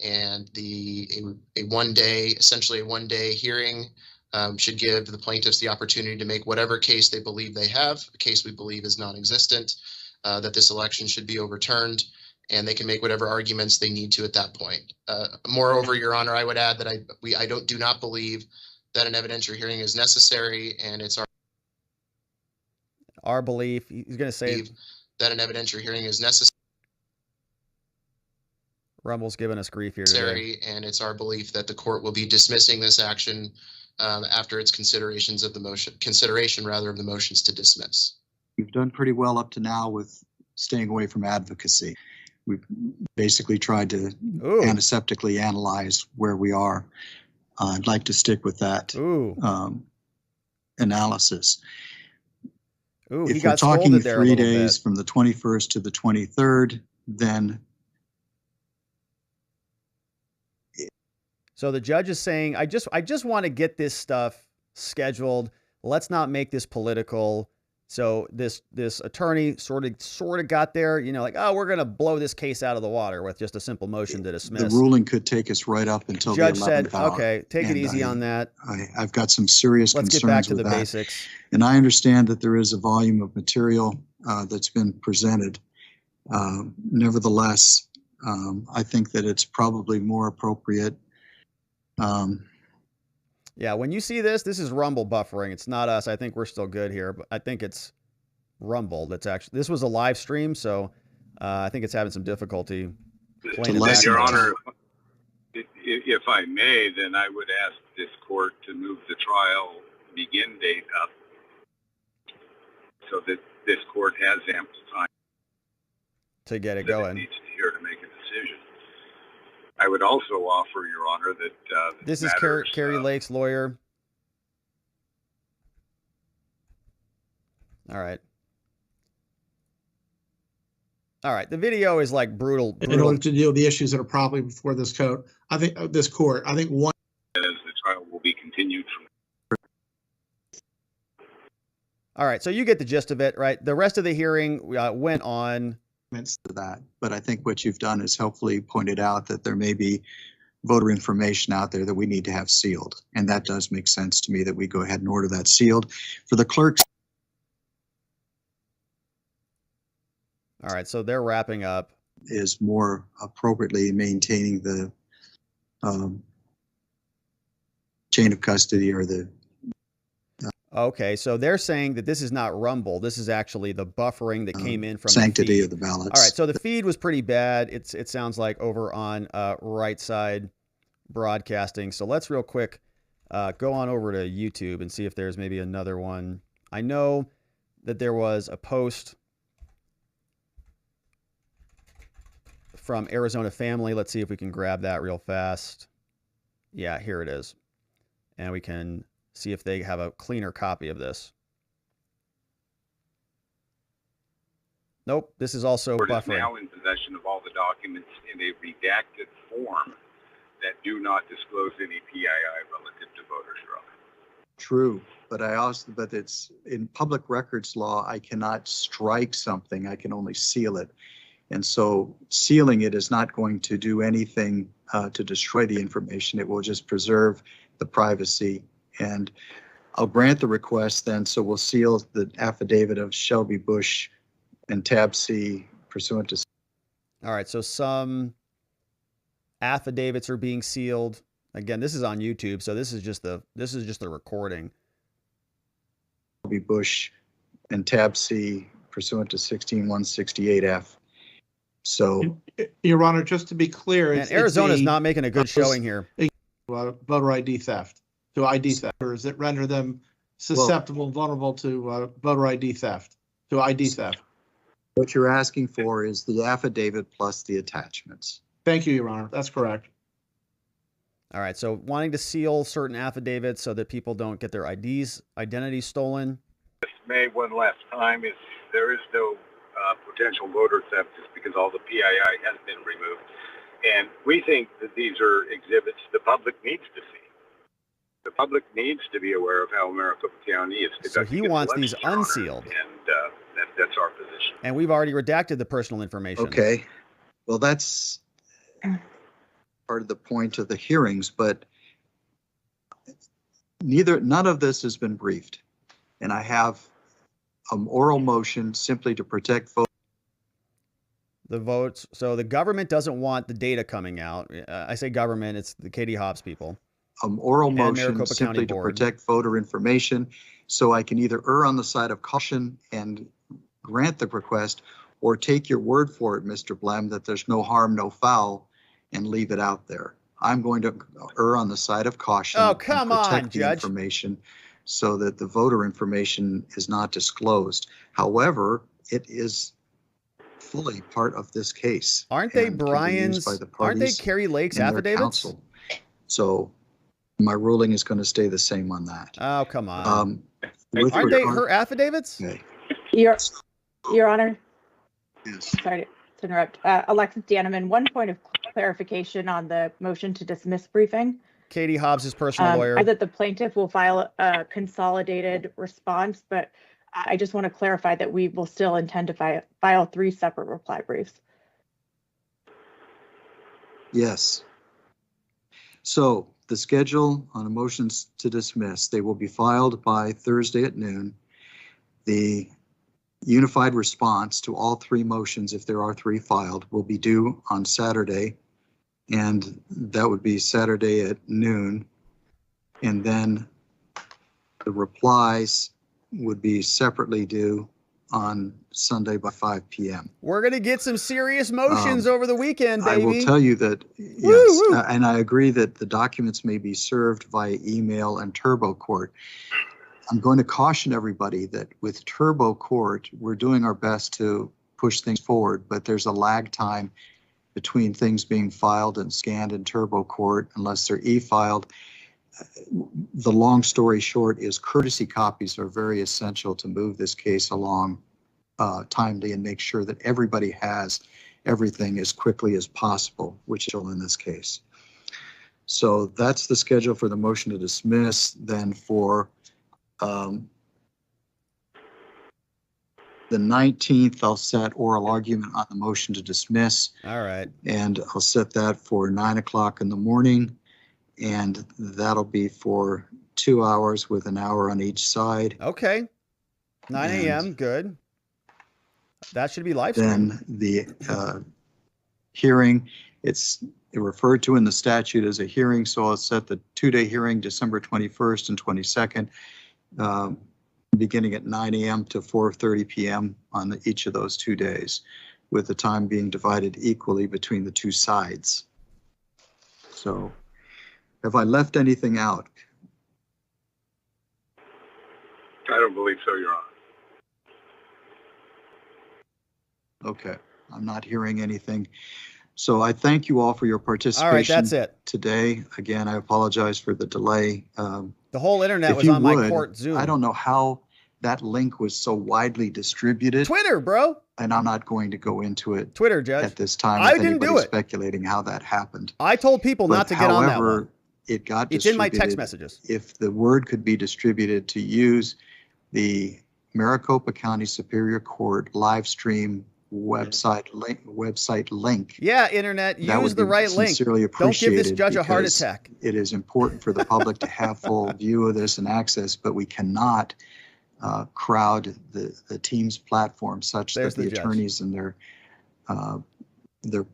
and essentially a one day hearing should give the plaintiffs the opportunity to make whatever case they believe they have, a case we believe is non-existent, that this election should be overturned, and they can make whatever arguments they need to at that point. Moreover, Your Honor, I would add that I do not believe that an evidentiary hearing is necessary, and it's our belief. He's going to say that an evidentiary hearing is necessary. Rumble's giving us grief here today. And it's our belief that the court will be dismissing this action after its consideration of the motions to dismiss. We've done pretty well up to now with staying away from advocacy. We've basically tried to antiseptically analyze where we are. I'd like to stick with that analysis. If we're talking 3 days from the 21st to the 23rd, then. So the judge is saying, I just want to get this stuff scheduled. Let's not make this political. So this attorney sort of got there, you know, like, oh, we're going to blow this case out of the water with just a simple motion to dismiss. The ruling could take us right up until Judge the 11th said, hour. okay, take it easy on that. I've got some serious Let's concerns get back to with the that. basics. And I understand that there is a volume of material that's been presented. Nevertheless, I think that it's probably more appropriate. Yeah, when you see this is Rumble buffering. It's not us. I think we're still good here, but I think it's Rumble that's actually, this was a live stream, so I think it's having some difficulty playing it back. Your Honor, if I may, then I would ask this court to move the trial begin date up so that this court has ample time to get it that going. It needs to hear to make a decision. I would also offer, Your Honor, that this is Kari Lake's lawyer. All right. All right. The video is like brutal. In order to deal with the issues that are probably before this court, I think one as the trial will be continued from. All right. So you get the gist of it, right? The rest of the hearing went on. To that, but I think what you've done is helpfully pointed out that there may be voter information out there that we need to have sealed, and that does make sense to me that we go ahead and order that sealed for the clerks. All right, so they're wrapping up. Is more appropriately maintaining the chain of custody or the. Okay, so they're saying that this is not Rumble. This is actually the buffering that came in from sanctity the of the ballots. All right, so the feed was pretty bad. It sounds like over on Right Side Broadcasting. So let's real quick go on over to YouTube and see if there's maybe another one. I know that there was a post from Arizona Family. Let's see if we can grab that real fast. Yeah, here it is. And we can see if they have a cleaner copy of this. Nope, this is also buffering. Is now in possession of all the documents in a redacted form that do not disclose any PII relative to voters' fraud. True, but it's in public records law. I cannot strike something. I can only seal it. And so sealing it is not going to do anything to destroy the information. It will just preserve the privacy. And I'll grant the request then, so we'll seal the affidavit of Shelby Bush and tab C pursuant to. All right, so some affidavits are being sealed. Again, this is on YouTube, so this is just the recording. Shelby Bush and tab C pursuant to 16168F. So, Your Honor, just to be clear, and Arizona's not making a good showing here. Voter ID theft. To ID theft, that render them susceptible and vulnerable to voter ID theft, to ID theft. What you're asking for is the affidavit plus the attachments. Thank you, Your Honor. That's correct. All right, so wanting to seal certain affidavits so that people don't get their identities stolen. May one last time is there is no potential voter theft just because all the PII has been removed. And we think that these are exhibits the public needs to see. The public needs to be aware of how Maricopa County is conducting. So he wants these unsealed. And that's our position. And we've already redacted the personal information. Okay. Well, that's part of the point of the hearings, but none of this has been briefed. And I have an oral motion simply to protect the votes. So the government doesn't want the data coming out. I say government, it's the Katie Hobbs people. Oral motion simply to protect voter information, so I can either err on the side of caution and grant the request, or take your word for it, Mr. Blem, that there's no harm, no foul, and leave it out there. I'm going to err on the side of caution. Oh, come and protect on, the Judge. information so that the voter information is not disclosed. However, it is fully part of this case. Aren't they Brian's? Aren't they Kari Lake's affidavits? So my ruling is going to stay the same on that. Oh, come on. Aren't they her affidavits? Okay. Your Honor. Yes. Sorry to interrupt. Alexis Danneman, one point of clarification on the motion to dismiss briefing. Katie Hobbs' personal lawyer. That the plaintiff will file a consolidated response, but I just want to clarify that we will still intend to file 3 separate reply briefs. Yes. So the schedule on the motions to dismiss, they will be filed by Thursday at noon. The unified response to all 3 motions, if there are 3 filed, will be due on Saturday, and that would be Saturday at noon. And then the replies would be separately due on Sunday by 5 p.m. We're going to get some serious motions over the weekend, baby. I will tell you that, yes, and I agree that the documents may be served via email and Turbo Court. I'm going to caution everybody that with Turbo Court, we're doing our best to push things forward, but there's a lag time between things being filed and scanned in Turbo Court unless they're e-filed. The long story short is courtesy copies are very essential to move this case along timely and make sure that everybody has everything as quickly as possible, which is in this case. So that's the schedule for the motion to dismiss. Then for the 19th, I'll set oral argument on the motion to dismiss. All right. And I'll set that for 9 o'clock in the morning. And that'll be for 2 hours with an hour on each side. Okay. 9 a.m. Good. That should be live stream. Then the hearing, it's referred to in the statute as a hearing, so I'll set the 2-day hearing December 21st and 22nd, beginning at 9 a.m. to 4:30 p.m. on each of those 2 days, with the time being divided equally between the 2 sides. So have I left anything out? I don't believe so, Your Honor. Okay, I'm not hearing anything. So I thank you all for your participation. All right, that's it. Today. Again, I apologize for the delay. The whole internet was on my court Zoom. I don't know how that link was so widely distributed. Twitter, bro. And I'm not going to go into it. Twitter, Judge. At this time. I didn't do it. Speculating how that happened. I told people not to get on that one. However, it got distributed. It's in my text messages. If the word could be distributed to use the Maricopa County Superior Court live stream website link. Yeah, internet, use the right link. Don't give this judge a heart attack. It is important for the public to have full view of this and access, but we cannot crowd the team's platform such that the attorneys and their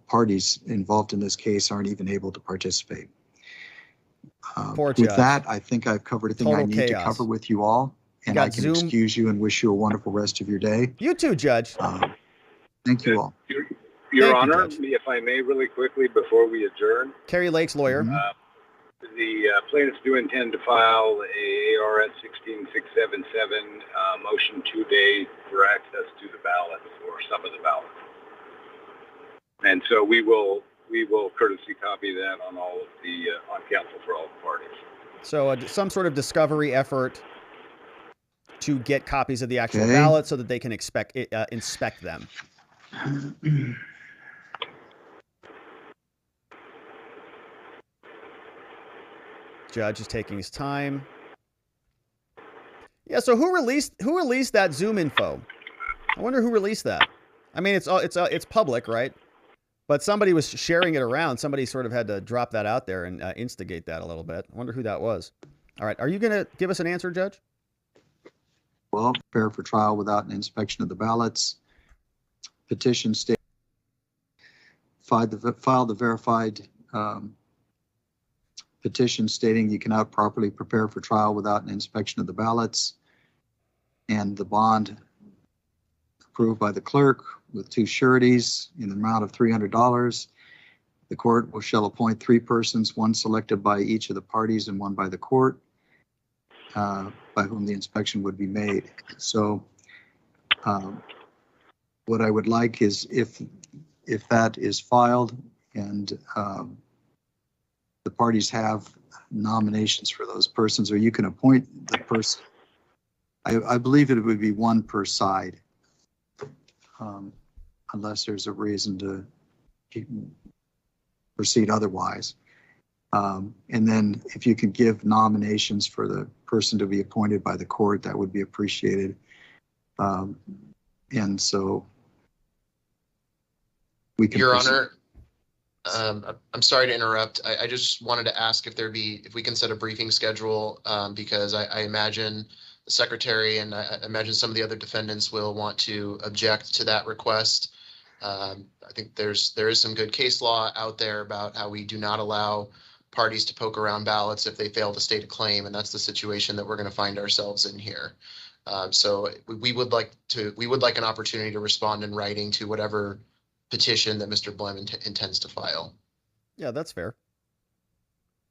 parties involved in this case aren't even able to participate. Poor judge. With that, I think I've covered everything I need to cover with you all, and I can excuse you and wish you a wonderful rest of your day. You too, Judge. Thank you all. Your Honor, if I may really quickly before we adjourn. Kari Lake's lawyer. The plaintiffs do intend to file a ARS 16677 motion 2-day for access to the ballot or some of the ballot. And so we will courtesy copy that on all of the on counsel for all the parties. So some sort of discovery effort to get copies of the actual ballot so that they can inspect them. Judge is taking his time. Yeah, so who released that Zoom info? I wonder who released that. I mean, it's public, right? But somebody was sharing it around. Somebody sort of had to drop that out there and instigate that a little bit. I wonder who that was. All right, are you going to give us an answer, Judge? Well, prepare for trial without an inspection of the ballots. Petition state file the verified petition stating you cannot properly prepare for trial without an inspection of the ballots, and the bond approved by the clerk with 2 sureties in the amount of $300. The court shall appoint 3 persons, 1 selected by each of the parties and 1 by the court, by whom the inspection would be made. So what I would like is if that is filed and the parties have nominations for those persons, or you can appoint the person. I believe it would be 1 per side, unless there's a reason to proceed otherwise. And then if you could give nominations for the person to be appointed by the court, that would be appreciated. And so we can. Your proceed. Honor, I'm sorry to interrupt. I just wanted to ask if we can set a briefing schedule, because I imagine the secretary and I imagine some of the other defendants will want to object to that request. I think there is some good case law out there about how we do not allow parties to poke around ballots if they fail to state a claim, and that's the situation that we're going to find ourselves in here. So we would like an opportunity to respond in writing to whatever petition that Mr. Blem intends to file. Yeah, that's fair.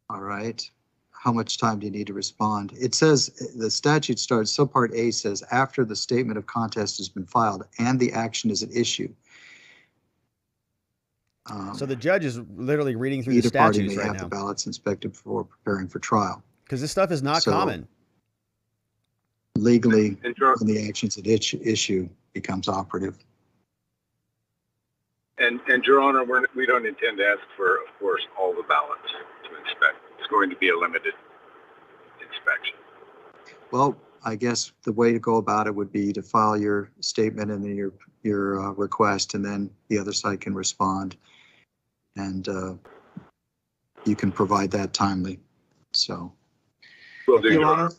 All right. How much time do you need to respond? It says the statute starts, subpart A says, after the statement of contest has been filed and the action is at issue. So the judge is literally reading through the Either party statutes may right have now. the ballots inspected before preparing for trial. Because this stuff is not So- common. Legally, And Your, when the action's at issue becomes operative. and Your Honor, we don't intend to ask for, of course, all the ballots to inspect. It's going to be a limited inspection. Well, I guess the way to go about it would be to file your statement and then your request, and then the other side can respond. And you can provide that timely. So, Will do, Your Your Honor. Honor.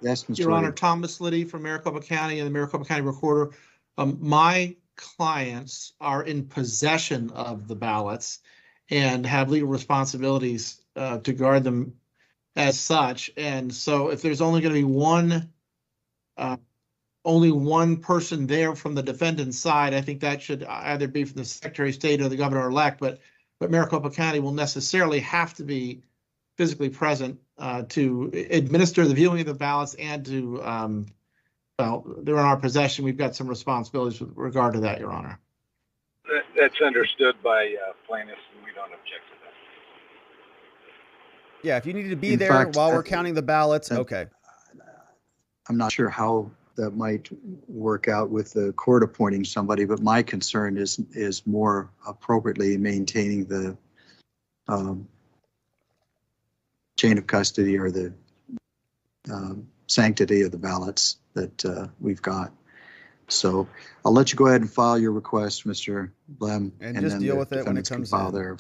yes, Mr. Your Honor, Liddy. Thomas Liddy from Maricopa County and the Maricopa County Recorder. My clients are in possession of the ballots and have legal responsibilities to guard them as such. And so if there's only going to be only one person there from the defendant's side, I think that should either be from the Secretary of State or the governor-elect, but Maricopa County will necessarily have to be physically present to administer the viewing of the ballots and to, well, they're in our possession. We've got some responsibilities with regard to that, Your Honor. That's understood by plaintiffs, and we don't object to that. Yeah, if you need to be In there fact, while we're counting the ballots, uh, okay. I'm not sure how that might work out with the court appointing somebody, but my concern is more appropriately maintaining the chain of custody or the sanctity of the ballots that we've got. So I'll let you go ahead and file your request, Mr. Blem. And just then deal the with it when it defendants can comes file in. their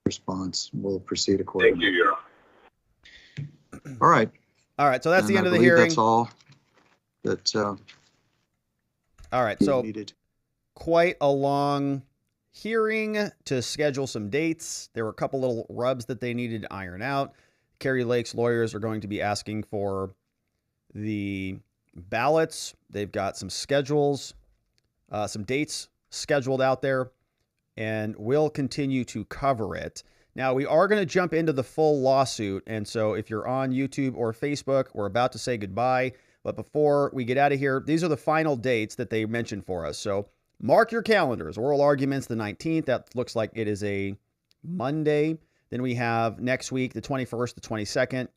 response. We'll proceed accordingly. Thank you, Your Honor. All right. All right, so that's the And end I of the believe hearing. That's all that All right, we so needed. quite a long hearing to schedule some dates. There were a couple little rubs that they needed to iron out. Kari Lake's lawyers are going to be asking for the ballots. They've got some schedules, some dates scheduled out there, and we'll continue to cover it. Now, we are going to jump into the full lawsuit, and so if you're on YouTube or Facebook, we're about to say goodbye. But before we get out of here, these are the final dates that they mentioned for us. So mark your calendars. Oral arguments the 19th. That looks like it is a Monday. Then we have next week, the 21st, the 22nd,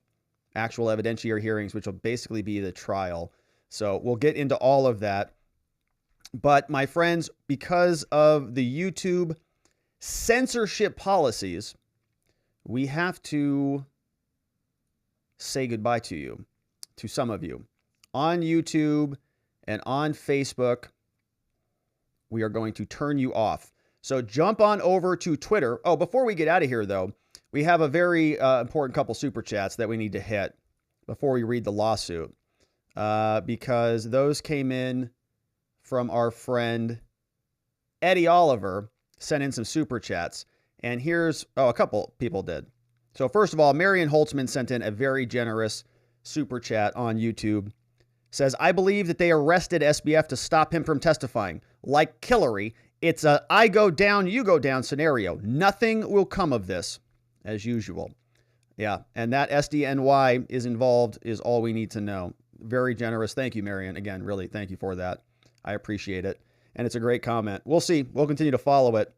actual evidentiary hearings, which will basically be the trial. So we'll get into all of that. But my friends, because of the YouTube censorship policies, we have to say goodbye to you, to some of you. On YouTube and on Facebook, we are going to turn you off. So jump on over to Twitter. Oh, before we get out of here, though, we have a very important couple super chats that we need to hit before we read the lawsuit, because those came in from our friend Eddie Oliver, sent in some super chats. And here's, a couple people did. So first of all, Marion Holtzman sent in a very generous super chat on YouTube. Says, I believe that they arrested SBF to stop him from testifying. Like Hillary, it's a I go down, you go down scenario. Nothing will come of this, as usual. Yeah, and that SDNY is involved is all we need to know. Very generous. Thank you, Marion. Again, really, thank you for that. I appreciate it. And it's a great comment. We'll see. We'll continue to follow it.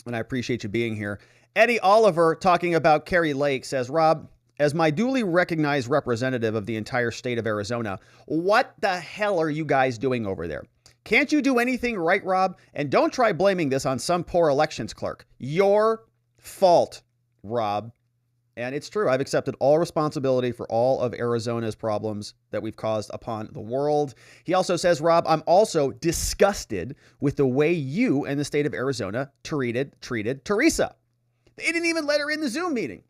And I appreciate you being here. Eddie Oliver, talking about Kari Lake, says, Rob, as my duly recognized representative of the entire state of Arizona, what the hell are you guys doing over there? Can't you do anything right, Rob? And don't try blaming this on some poor elections clerk. Your fault, Rob. And it's true. I've accepted all responsibility for all of Arizona's problems that we've caused upon the world. He also says, Rob, I'm also disgusted with the way you and the state of Arizona treated Teresa. They didn't even let her in the Zoom meeting.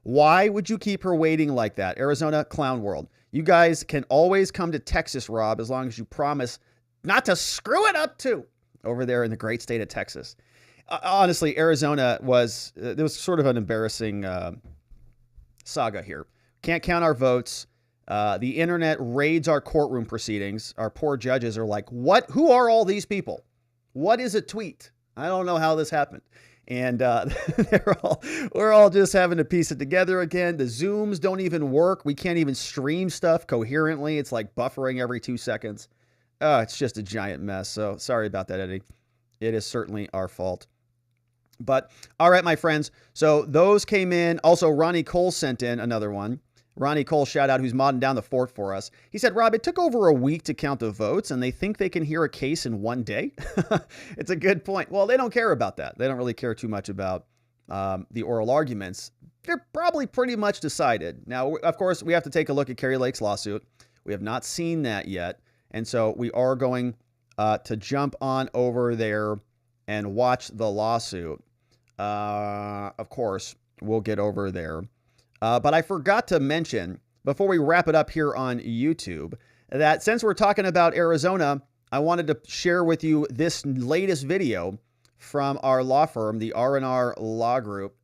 Why would you keep her waiting like that? Arizona, clown world. You guys can always come to Texas, Rob, as long as you promise not to screw it up too over there in the great state of Texas. Honestly, Arizona there was sort of an embarrassing saga here. Can't count our votes. The internet raids our courtroom proceedings. Our poor judges are like, what? Who are all these people? What is a tweet? I don't know how this happened. And we're all just having to piece it together again. The Zooms don't even work. We can't even stream stuff coherently. It's like buffering every 2 seconds. It's just a giant mess. So sorry about that, Eddie. It is certainly our fault. But all right, my friends. So those came in. Also, Ronnie Cole sent in another one. Ronnie Cole, shout out, who's modding down the fort for us. He said, Rob, it took over a week to count the votes, and they think they can hear a case in one day. It's a good point. Well, they don't care about that. They don't really care too much about the oral arguments. They're probably pretty much decided. Now, of course, we have to take a look at Kari Lake's lawsuit. We have not seen that yet. And so we are going to jump on over there and watch the lawsuit. Of course, we'll get over there. But I forgot to mention, before we wrap it up here on YouTube, that since we're talking about Arizona, I wanted to share with you this latest video from our law firm, the R&R Law Group.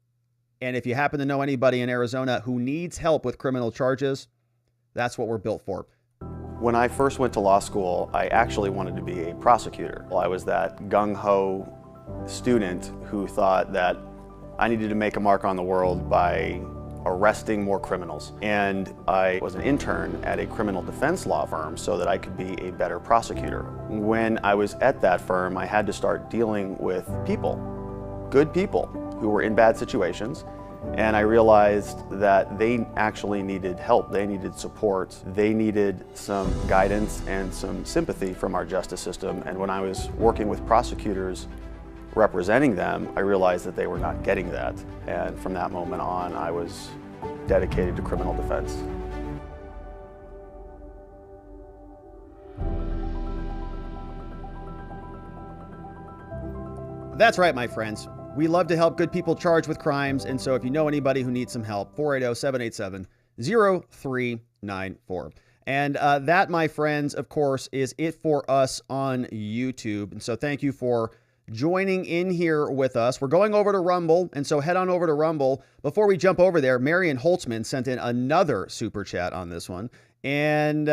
And if you happen to know anybody in Arizona who needs help with criminal charges, that's what we're built for. When I first went to law school, I actually wanted to be a prosecutor. Well, I was that gung-ho student who thought that I needed to make a mark on the world by arresting more criminals. And I was an intern at a criminal defense law firm so that I could be a better prosecutor. When I was at that firm, I had to start dealing with people, good people, who were in bad situations. And I realized that they actually needed help. They needed support. They needed some guidance and some sympathy from our justice system. And when I was working with prosecutors representing them, I realized that they were not getting that. And from that moment on, I was dedicated to criminal defense. That's right, my friends. We love to help good people charged with crimes. And so if you know anybody who needs some help, 480-787-0394. And that, my friends, of course, is it for us on YouTube. And so thank you for joining in here with us. We're going over to Rumble, and so head on over to Rumble. Before we jump over there, Marion Holtzman sent in another super chat on this one. And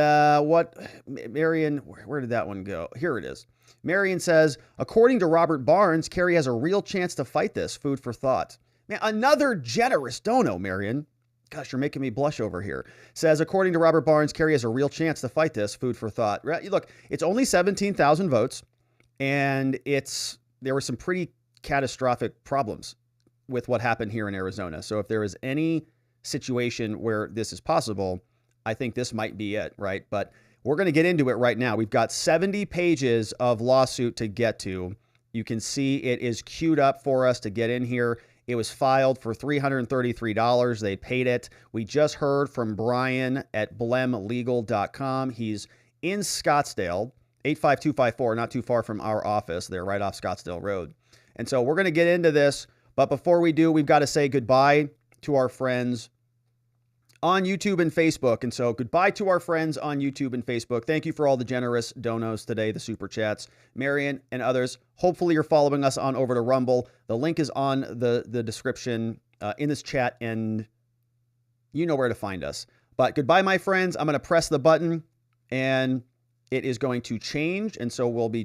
Marion, where did that one go? Here it is. Marion says, according to Robert Barnes, Kari has a real chance to fight this. Food for thought. Man, another generous dono, Marion. Gosh, you're making me blush over here. Says, according to Robert Barnes, Kari has a real chance to fight this. Food for thought. Look, it's only 17,000 votes, and there were some pretty catastrophic problems with what happened here in Arizona. So if there is any situation where this is possible, I think this might be it, right? But we're going to get into it right now. We've got 70 pages of lawsuit to get to. You can see it is queued up for us to get in here. It was filed for $333. They paid it. We just heard from Brian at blemlegal.com. He's in Scottsdale. 85254, not too far from our office. They're right off Scottsdale Road. And so we're going to get into this. But before we do, we've got to say goodbye to our friends on YouTube and Facebook. And so goodbye to our friends on YouTube and Facebook. Thank you for all the generous donos today, the super chats, Marion and others. Hopefully you're following us on over to Rumble. The link is on the description in this chat, and you know where to find us. But goodbye, my friends. I'm going to press the button, and it is going to change, and so we'll be